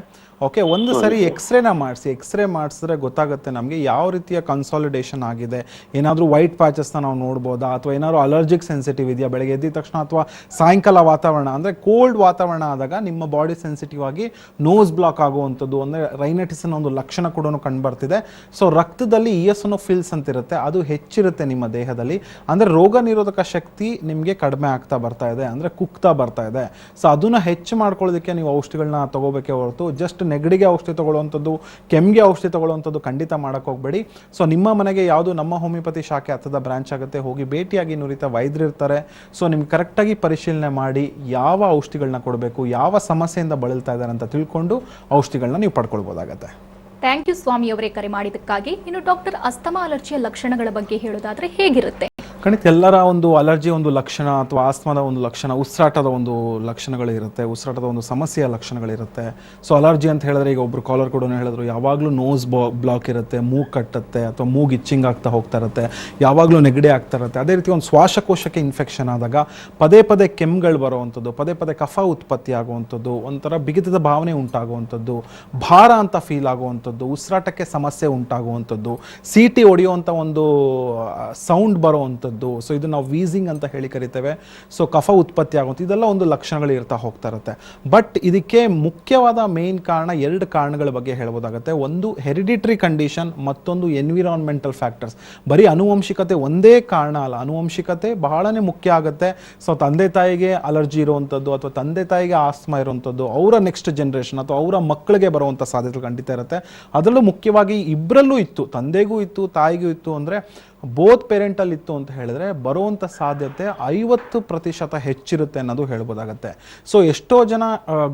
ಓಕೆ, ಒಂದು ಸರಿ ಎಕ್ಸ್ರೇನ ಮಾಡಿಸಿ. ಎಕ್ಸ್ರೇ ಮಾಡಿಸಿದ್ರೆ ಗೊತ್ತಾಗುತ್ತೆ ನಮಗೆ ಯಾವ ರೀತಿಯ ಕನ್ಸಾಲಿಡೇಷನ್ ಆಗಿದೆ, ಏನಾದರೂ ವೈಟ್ ಪ್ಯಾಚಸ್ನ ನಾವು ನೋಡ್ಬೋದಾ, ಅಥವಾ ಏನಾದರೂ ಅಲರ್ಜಿಕ್ ಸೆನ್ಸಿಟಿವ್ ಇದೆಯಾ ಬೆಳಗ್ಗೆ ಎದ್ದಿದ ತಕ್ಷಣ, ಅಥವಾ ಸಾಯಂಕಾಲ ವಾತಾವರಣ ಅಂದರೆ ಕೋಲ್ಡ್ ವಾತಾವರಣ ಆದಾಗ ನಿಮ್ಮ ಬಾಡಿ ಸೆನ್ಸಿಟಿವ್ ಆಗಿ ನೋಸ್ ಬ್ಲಾಕ್ ಆಗುವಂಥದ್ದು, ಅಂದರೆ ರೈನೈಟಿಸ್ನ ಒಂದು ಲಕ್ಷಣ ಕೂಡ ಕಂಡುಬರ್ತಿದೆ. ಸೊ ರಕ್ತದಲ್ಲಿ ಇಯಸನೋಫಿಲ್ಸ್ ಅಂತ ಇರುತ್ತೆ, ಅದು ಹೆಚ್ಚಿರುತ್ತೆ ನಿಮ್ಮ ದೇಹದಲ್ಲಿ. ಅಂದರೆ ರೋಗ ನಿರೋಧಕ ಶಕ್ತಿ ನಿಮಗೆ ಕಡಿಮೆ ಆಗ್ತಾ ಬರ್ತಾ ಇದೆ, ಅಂದರೆ ಕುಗ್ತಾ ಬರ್ತಾ ಇದೆ. ಸೊ ಅದನ್ನು ಹೆಚ್ಚು ಮಾಡ್ಕೊಳ್ಳೋದಕ್ಕೆ ನೀವು ಔಷಧಿಗಳನ್ನ ತಗೋಬೇಕೇ ಹೊರತು ಜಸ್ಟ್ ನೆಗಡಿಗೆ ಔಷಧಿ ತಗೊಳ್ಳುವಂಥದ್ದು, ಕೆಮ್ಮಿಗೆ ಔಷಧಿ ತಗೊಳ್ಳುವಂಥದ್ದು ಖಂಡಿತ ಮಾಡೋಕ್ಕೆ ಹೋಗಬೇಡಿ. ಸೊ ನಿಮ್ಮ ಮನೆಗೆ ಯಾವುದು ನಮ್ಮ ಹೋಮಿಯೋಪತಿ ಶಾಖೆ ಹತ್ತದ ಬ್ರಾಂಚ್ ಆಗುತ್ತೆ, ಹೋಗಿ ಭೇಟಿಯಾಗಿ ನುರಿತ ವೈದ್ಯರು ಇರ್ತಾರೆ. ಸೊ ನಿಮ್ಗೆ ಕರೆಕ್ಟಾಗಿ ಪರಿಶೀಲನೆ ಮಾಡಿ ಯಾವ ಔಷಧಿಗಳನ್ನ ಕೊಡಬೇಕು, ಯಾವ ಸಮಸ್ಯೆಯಿಂದ ಬಳಲ್ತಾ ಇದ್ದಾರೆ ಅಂತ ತಿಳ್ಕೊಂಡು ಔಷಧಿಗಳನ್ನ ನೀವು ಪಡ್ಕೊಳ್ಬೋದಾಗತ್ತೆ. ಥ್ಯಾಂಕ್ ಯು ಸ್ವಾಮಿ ಅವರೇ ಕರೆ ಮಾಡಿದ್ದಕ್ಕಾಗಿ. ಇನ್ನು ಡಾಕ್ಟರ್, ಅಸ್ತಮಾ ಅಲರ್ಜಿಯ ಲಕ್ಷಣಗಳ ಬಗ್ಗೆ ಹೇಳೋದಾದ್ರೆ ಹೇಗಿರುತ್ತೆ? ಖಂಡಿತ ಎಲ್ಲರ ಒಂದು ಅಲರ್ಜಿ ಒಂದು ಲಕ್ಷಣ ಅಥವಾ ಆಸ್ತಮಾದ ಒಂದು ಲಕ್ಷಣ ಉಸಿರಾಟದ ಒಂದು ಲಕ್ಷಣಗಳಿರುತ್ತೆ, ಉಸಿರಾಟದ ಒಂದು ಸಮಸ್ಯೆಯ ಲಕ್ಷಣಗಳಿರುತ್ತೆ. ಸೊ ಅಲರ್ಜಿ ಅಂತ ಹೇಳಿದ್ರೆ ಈಗ ಒಬ್ರು ಕಾಲರ್ ಕೂಡ ಹೇಳಿದ್ರು ಯಾವಾಗಲೂ ನೋಸ್ ಬ್ಲಾಕ್ ಇರುತ್ತೆ, ಮೂಗು ಕಟ್ಟುತ್ತೆ ಅಥವಾ ಮೂಗು ಇಚ್ಚಿಂಗ್ ಆಗ್ತಾ ಹೋಗ್ತಾ ಇರುತ್ತೆ, ಯಾವಾಗಲೂ ನೆಗಡಿ ಆಗ್ತಾ ಇರುತ್ತೆ. ಅದೇ ರೀತಿ ಒಂದು ಶ್ವಾಸಕೋಶಕ್ಕೆ ಇನ್ಫೆಕ್ಷನ್ ಆದಾಗ ಪದೇ ಪದೇ ಕೆಮ್ಮುಗಳು ಬರುವಂಥದ್ದು, ಪದೇ ಪದೇ ಕಫ ಉತ್ಪತ್ತಿ ಆಗುವಂಥದ್ದು, ಒಂಥರ ಬಿಗಿತದ ಭಾವನೆ ಉಂಟಾಗುವಂಥದ್ದು, ಭಾರ ಅಂತ ಫೀಲ್ ಆಗುವಂಥದ್ದು, ಉಸಿರಾಟಕ್ಕೆ ಸಮಸ್ಯೆ ಉಂಟಾಗುವಂಥದ್ದು, ಸೀಟಿ ಹೊಡೆಯುವಂಥ ಒಂದು ಸೌಂಡ್ ಬರುವಂಥದ್ದು. ಸೊ ಇದು ನಾವು ವೀಸಿಂಗ್ ಅಂತ ಹೇಳಿ ಕರಿತೇವೆ. ಸೊ ಕಫ ಉತ್ಪತ್ತಿ ಆಗುವಂಥ ಇದೆಲ್ಲ ಒಂದು ಲಕ್ಷಣಗಳು ಇರ್ತಾ ಹೋಗ್ತಾ ಇರುತ್ತೆ. ಬಟ್ ಇದಕ್ಕೆ ಮುಖ್ಯವಾದ ಮೇನ್ ಕಾರಣ 2 ಕಾರಣಗಳ ಬಗ್ಗೆ ಹೇಳ್ಬೋದಾಗುತ್ತೆ. ಒಂದು ಹೆರಿಡಿಟ್ರಿ ಕಂಡೀಷನ್, ಮತ್ತೊಂದು ಎನ್ವಿರಾನ್ಮೆಂಟಲ್ ಫ್ಯಾಕ್ಟರ್ಸ್. ಬರೀ ಅನುವಂಶಿಕತೆ ಒಂದೇ ಕಾರಣ ಅಲ್ಲ, ಅನುವಂಶಿಕತೆ ಬಹಳನೇ ಮುಖ್ಯ ಆಗುತ್ತೆ. ಸೊ ತಂದೆ ತಾಯಿಗೆ ಅಲರ್ಜಿ ಇರುವಂಥದ್ದು ಅಥವಾ ತಂದೆ ತಾಯಿಗೆ ಆಸ್ತಮಾ ಇರುವಂಥದ್ದು ಅವರ ನೆಕ್ಸ್ಟ್ ಜನರೇಷನ್ ಅಥವಾ ಅವರ ಮಕ್ಕಳಿಗೆ ಬರುವಂಥ ಸಾಧ್ಯತೆ ಖಂಡಿತ ಇರುತ್ತೆ. ಅದರಲ್ಲೂ ಮುಖ್ಯವಾಗಿ ಇಬ್ಬರಲ್ಲೂ ಇತ್ತು, ತಂದೆಗೂ ಇತ್ತು ತಾಯಿಗೂ ಇತ್ತು ಅಂದರೆ ಬೋತ್ ಪೇರೆಂಟಲ್ಲಿ ಇತ್ತು ಅಂತ ಹೇಳಿದ್ರೆ ಬರುವಂಥ ಸಾಧ್ಯತೆ 50% ಹೆಚ್ಚಿರುತ್ತೆ ಅನ್ನೋದು ಹೇಳ್ಬೋದಾಗತ್ತೆ. ಸೊ ಎಷ್ಟೋ ಜನ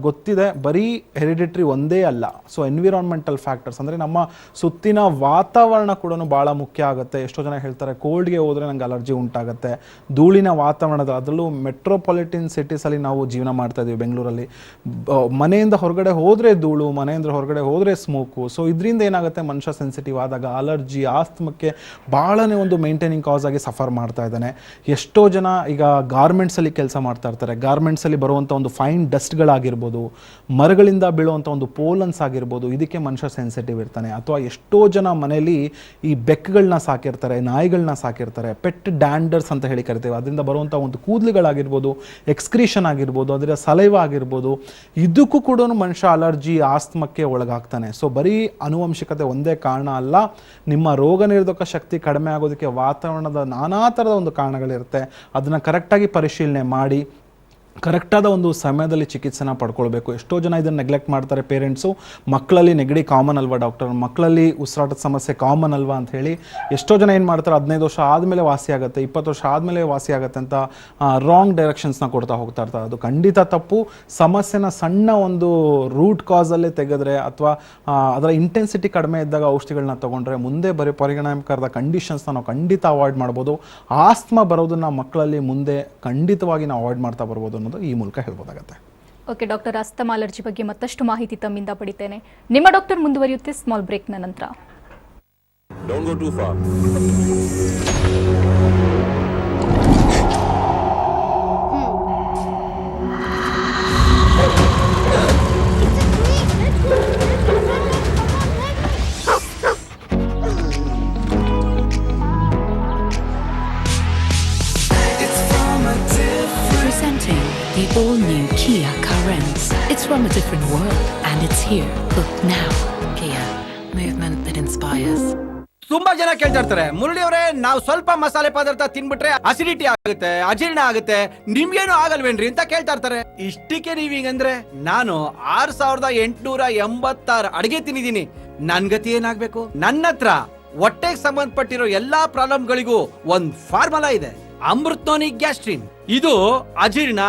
ಗೊತ್ತಿದೆ ಬರೀ ಹೆರಿಡಿಟ್ರಿ ಒಂದೇ ಅಲ್ಲ. ಸೊ ಎನ್ವಿರಾನ್ಮೆಂಟಲ್ ಫ್ಯಾಕ್ಟರ್ಸ್ ಅಂದರೆ ನಮ್ಮ ಸುತ್ತಿನ ವಾತಾವರಣ ಕೂಡ ಭಾಳ ಮುಖ್ಯ ಆಗುತ್ತೆ. ಎಷ್ಟೋ ಜನ ಹೇಳ್ತಾರೆ ಕೋಲ್ಡ್ಗೆ ಹೋದರೆ ನಂಗೆ ಅಲರ್ಜಿ ಉಂಟಾಗುತ್ತೆ. ಧೂಳಿನ ವಾತಾವರಣದ, ಅದರಲ್ಲೂ ಮೆಟ್ರೋಪಾಲಿಟನ್ ಸಿಟೀಸಲ್ಲಿ ನಾವು ಜೀವನ ಮಾಡ್ತಾ ಇದ್ದೀವಿ ಬೆಂಗಳೂರಲ್ಲಿ. ಮನೆಯಿಂದ ಹೊರಗಡೆ ಹೋದರೆ ಧೂಳು, ಮನೆಯಿಂದ ಹೊರಗಡೆ ಹೋದರೆ ಸ್ಮೋಕು. ಸೊ ಇದರಿಂದ ಏನಾಗುತ್ತೆ, ಮನುಷ್ಯ ಸೆನ್ಸಿಟಿವ್ ಆದಾಗ ಅಲರ್ಜಿ ಆಸ್ತಮಕ್ಕೆ ಭಾಳನೇ ಒಂದು ಮೇಂಟೈನಿಂಗ್ ಕಾಸ್ ಆಗಿ ಸಫರ್ ಮಾಡ್ತಾ ಇದ್ದಾನೆ. ಎಷ್ಟೋ ಜನ ಈಗ ಗಾರ್ಮೆಂಟ್ಸಲ್ಲಿ ಕೆಲಸ ಮಾಡ್ತಾ ಇರ್ತಾರೆ. ಗಾರ್ಮೆಂಟ್ಸಲ್ಲಿ ಬರುವಂಥ ಒಂದು ಫೈನ್ ಡಸ್ಟ್ಗಳಾಗಿರ್ಬೋದು, ಮರಗಳಿಂದ ಬೀಳುವಂಥ ಒಂದು ಪೋಲನ್ಸ್ ಆಗಿರ್ಬೋದು, ಇದಕ್ಕೆ ಮನುಷ್ಯ ಸೆನ್ಸಿಟಿವ್ ಇರ್ತಾನೆ. ಅಥವಾ ಎಷ್ಟೋ ಜನ ಮನೆಯಲ್ಲಿ ಈ ಬೆಕ್ಗಳನ್ನ ಸಾಕಿರ್ತಾರೆ, ನಾಯಿಗಳನ್ನ ಸಾಕಿರ್ತಾರೆ, ಪೆಟ್ ಡ್ಯಾಂಡರ್ಸ್ ಅಂತ ಹೇಳಿ ಕರಿತೇವೆ. ಅದರಿಂದ ಬರುವಂಥ ಒಂದು ಕೂದಲುಗಳಾಗಿರ್ಬೋದು, ಎಕ್ಸ್ಕ್ರೀಷನ್ ಆಗಿರ್ಬೋದು, ಅದರ ಸಲೈವ ಆಗಿರ್ಬೋದು, ಇದಕ್ಕೂ ಕೂಡ ಮನುಷ್ಯ ಅಲರ್ಜಿ ಆಸ್ತಮಕ್ಕೆ ಒಳಗಾಗ್ತಾನೆ. ಸೊ ಬರೀ ಅನುವಂಶಿಕತೆ ಒಂದೇ ಕಾರಣ ಅಲ್ಲ, ನಿಮ್ಮ ರೋಗ ನಿರೋಧಕ ಶಕ್ತಿ ಕಡಿಮೆ ಆಗೋದಕ್ಕೆ ವಾತಾವರಣದ ನಾನಾ ಥರದ ಒಂದು ಕಾರಣಗಳಿರುತ್ತೆ. ಅದನ್ನು ಕರೆಕ್ಟಾಗಿ ಪರಿಶೀಲನೆ ಮಾಡಿ ಕರೆಕ್ಟಾದ ಒಂದು ಸಮಯದಲ್ಲಿ ಚಿಕಿತ್ಸೆನ ಪಡ್ಕೊಳ್ಬೇಕು. ಎಷ್ಟೋ ಜನ ಇದನ್ನು ನೆಗ್ಲೆಕ್ಟ್ ಮಾಡ್ತಾರೆ ಪೇರೆಂಟ್ಸು. ಮಕ್ಕಳಲ್ಲಿ ನೆಗಡಿ ಕಾಮನ್ ಅಲ್ವಾ ಡಾಕ್ಟರ್, ಮಕ್ಕಳಲ್ಲಿ ಉಸಿರಾಟದ ಸಮಸ್ಯೆ ಕಾಮನ್ ಅಲ್ವಾ ಅಂತ ಹೇಳಿ ಎಷ್ಟೋ ಜನ ಏನು ಮಾಡ್ತಾರೆ, 15 ವರ್ಷ ಆದಮೇಲೆ ವಾಸಿ ಆಗುತ್ತೆ, 20 ವರ್ಷ ಆದಮೇಲೆ ವಾಸಿ ಆಗುತ್ತೆ ಅಂತ ರಾಂಗ್ ಡೈರೆಕ್ಷನ್ಸ್ನ ಕೊಡ್ತಾ ಹೋಗ್ತಾ ಇರ್ತಾರೆ. ಅದು ಖಂಡಿತ ತಪ್ಪು. ಸಮಸ್ಯೆನ ಸಣ್ಣ ಒಂದು ರೂಟ್ ಕಾಸಲ್ಲೇ ತೆಗೆದ್ರೆ ಅಥವಾ ಅದರ ಇಂಟೆನ್ಸಿಟಿ ಕಡಿಮೆ ಇದ್ದಾಗ ಔಷಧಿಗಳನ್ನ ತೊಗೊಂಡ್ರೆ ಮುಂದೆ ಬರೀ ಪರಿಣಾಮಕಾರದ ಕಂಡೀಷನ್ಸ್ನ ನಾವು ಖಂಡಿತ ಅವಾಯ್ಡ್ ಮಾಡ್ಬೋದು. ಆಸ್ತಮಾ ಬರೋದನ್ನು ಮಕ್ಕಳಲ್ಲಿ ಮುಂದೆ ಖಂಡಿತವಾಗಿ ನಾವು ಅವಾಯ್ಡ್ ಮಾಡ್ತಾ ಬರ್ಬೋದು ಅನ್ನೋದು ಈ ಮೂಲಕ ಹೇಳ್ಬೋದಾಗತ್ತೆ. ಓಕೆ ಡಾಕ್ಟರ್, ಆಸ್ತಮಾ ಅಲರ್ಜಿ ಬಗ್ಗೆ ಮತ್ತಷ್ಟು ಮಾಹಿತಿ ತಮ್ಮಿಂದ ಪಡಿತೇನೆ. ನಿಮ್ಮ ಡಾಕ್ಟರ್ ಮುಂದುವರಿಯುತ್ತೆ ಸ್ಮಾಲ್ ಬ್ರೇಕ್ನ ನಂತರ. Don't go too far. Presenting the all-new Kia Carens. It's from a different world and it's here. Look now. Kia, movement that inspires. ತುಂಬಾ ಜನ ಕೇಳ್ತಾ ಇರ್ತಾರೆ, ಮುರಳಿ ಅವರೇ ನಾವು ಸ್ವಲ್ಪ ಮಸಾಲೆ ಪದಾರ್ಥ ತಿನ್ಬಿಟ್ರೆ ಅಸಿಡಿಟಿ ಆಗುತ್ತೆ, ಅಜೀರ್ಣ ಆಗುತ್ತೆ, ನಿಮ್ಗೇನು ಆಗಲ್ವೇನ್ರಿ ಅಂತ ಕೇಳ್ತಾ ಇರ್ತಾರೆ. ಇಷ್ಟಕ್ಕೆ ನೀವ್ ಹಿಂಗಂದ್ರೆ ನಾನು 6886 ಅಡಿಗೆ ತಿನ್ನಿದೀನಿ, ನನ್ ಗತಿ ಏನಾಗ್ಬೇಕು? ನನ್ನ ಹತ್ರ ಹೊಟ್ಟೆಗೆ ಸಂಬಂಧಪಟ್ಟಿರೋ ಎಲ್ಲಾ ಪ್ರಾಬ್ಲಮ್ಗಳಿಗೂ ಒಂದ್ ಫಾರ್ಮುಲಾ ಇದೆ, ಅಮೃತೋನಿ ಗ್ಯಾಸ್ಟ್ರಿನ್. ಇದು ಅಜೀರ್ಣ,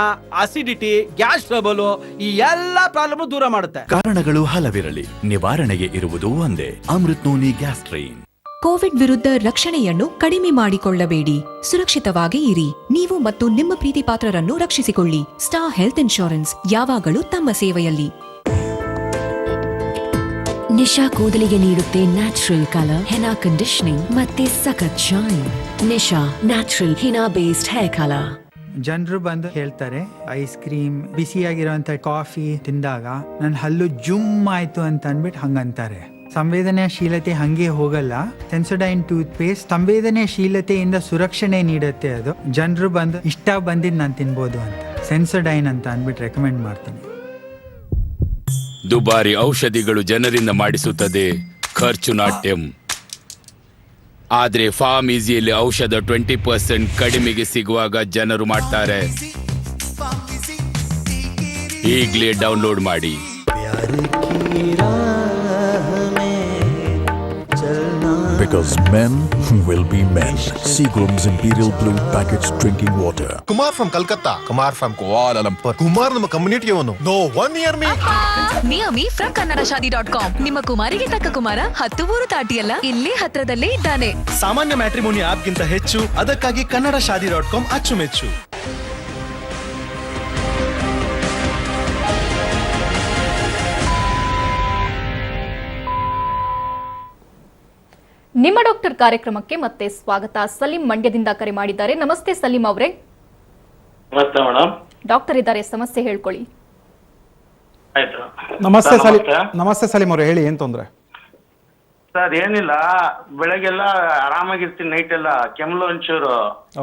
ಅಸಿಡಿಟಿ, ಗ್ಯಾಸ್ ಟ್ರಬಲ್ ಈ ಎಲ್ಲಾ ಪ್ರಾಬ್ಲಮ್ ದೂರ ಮಾಡುತ್ತೆ. ಕಾರಣಗಳು ಹಲವಿರಲಿ, ನಿವಾರಣೆಗೆ ಇರುವುದು ಒಂದೇ, ಅಮೃತೋನಿ ಗ್ಯಾಸ್ಟ್ರಿನ್. ಕೋವಿಡ್ ವಿರುದ್ಧ ರಕ್ಷಣೆಯನ್ನು ಕಡಿಮೆ ಮಾಡಿಕೊಳ್ಳಬೇಡಿ, ಸುರಕ್ಷಿತವಾಗಿ ಇರಿ. ನೀವು ಮತ್ತು ನಿಮ್ಮ ಪ್ರೀತಿ ಪಾತ್ರರನ್ನು ರಕ್ಷಿಸಿಕೊಳ್ಳಿ. ಸ್ಟಾರ್ ಹೆಲ್ತ್ ಇನ್ಶೂರೆನ್ಸ್ ಯಾವಾಗಲೂ ತಮ್ಮ ಸೇವೆಯಲ್ಲಿ. ನಿಶಾ ಕೂದಲಿಗೆ ನೀಡುತ್ತೆ ನ್ಯಾಚುರಲ್ ಕಲರ್, ಹೆನಾ ಕಂಡೀಷನಿಂಗ್ ಮತ್ತೆ ಸಖತ್ shine. Nisha natural henna based hair colour. ಜನರು ಬಂದು ಹೇಳ್ತಾರೆ, ಐಸ್ ಕ್ರೀಮ್, ಬಿಸಿಯಾಗಿರುವಂತ ಕಾಫಿ ತಿಂದಾಗ ನನ್ನ ಹಲ್ಲು ಜುಮ್ ಆಯ್ತು ಅಂತ ಅಂದ್ಬಿಟ್ಟು ಹಂಗಂತಾರೆ. ಸಂವೇದನಾಶೀಲತೆ ಹಂಗೆ ಹೋಗಲ್ಲ. ಸೆನ್ಸೊಡೈನ್ ಟೂತ್ ಪೇಸ್ಟ್ ಸಂವೇದನಾಶೀಲತೆಯಿಂದ ಸುರಕ್ಷಣೆ ನೀಡುತ್ತೆ. ಅದು ಜನರು ಬಂದು ಇಷ್ಟ ಬಂದಿದ್ದು ನಾನು ತಿನ್ಬೋದು ಅಂತ ಸೆನ್ಸೊಡೈನ್ ಅಂತ ಅಂದ್ಬಿಟ್ಟು ರೆಕಮೆಂಡ್ ಮಾಡ್ತೀನಿ. ದುಬಾರಿ ಔಷಧಿಗಳು ಜನರಿಂದ ಮಾಡಿಸುತ್ತದೆ ಖರ್ಚು ನಾಟ್ಯಂ. ಆದ್ರೆ ಫಾರ್ಮ್ ಈಸಿಯಲ್ಲಿ ಔಷಧ 20% ಕಡಿಮೆಗೆ ಸಿಗುವಾಗ ಜನರು ಮಾಡ್ತಾರೆ. ಈಗಲೇ ಡೌನ್ಲೋಡ್ ಮಾಡಿ. Because men will be men. Seagram's Imperial Blue packaged drinking water. Kumar from Kolkata. Kumar from Kuala Lumpur. Kumar ನಮ್ಮ ಕಮ್ಯುನಿಟಿ ಅವನು. No one near me. ನಿಯಮಿ ಫ್ರಮ್ kannadashadi.com. ನಿಮ್ಮ ಕುಮಾರಿಗೆ ತಕ್ಕ ಕುಮಾರ 10 ಊರು ದಾಟಿಯಲ್ಲ, ಇಲ್ಲೇ ಹತ್ರದಲ್ಲೇ ಇದ್ದಾನೆ. ಸಾಮಾನ್ಯ ಮ್ಯಾಟ್ರಿಮೋನಿ ಆಪ್ಗಿಂತ ಹೆಚ್ಚು, ಅದಕ್ಕಾಗಿ kannadashadi.com ಅಚ್ಚುಮೆಚ್ಚು. ನಿಮ್ಮ ಡಾಕ್ಟರ್ ಕಾರ್ಯಕ್ರಮಕ್ಕೆ ಮತ್ತೆ ಸ್ವಾಗತ. ಸಲೀಂ ಮಂಡ್ಯದಿಂದ ಕರೆ ಮಾಡಿದ್ದಾರೆ. ನಮಸ್ತೆ ಸಲೀಂ ಅವರೇ. ನಮಸ್ತೆ ಮೇಡಮ್. ಡಾಕ್ಟರ್ ಇದ್ದಾರೆ, ಸಮಸ್ಯೆ ಹೇಳ್ಕೊಳ್ಳಿ. ಆಯ್ತು. ನಮಸ್ತೆ ಸಲೀಂ. ನಮಸ್ತೆ ಸಲೀಂ ಅವರೇ, ಹೇಳಿ, ಏನ್ ತೊಂದ್ರೆ? ಸರ್ ಏನಿಲ್ಲ, ಬೆಳಗ್ಗೆಲ್ಲ ಆರಾಮಾಗಿರ್ತೀನಿ, ನೈಟ್ ಎಲ್ಲ ಕೆಮ್ಮಲು ಒಂಚೂರು.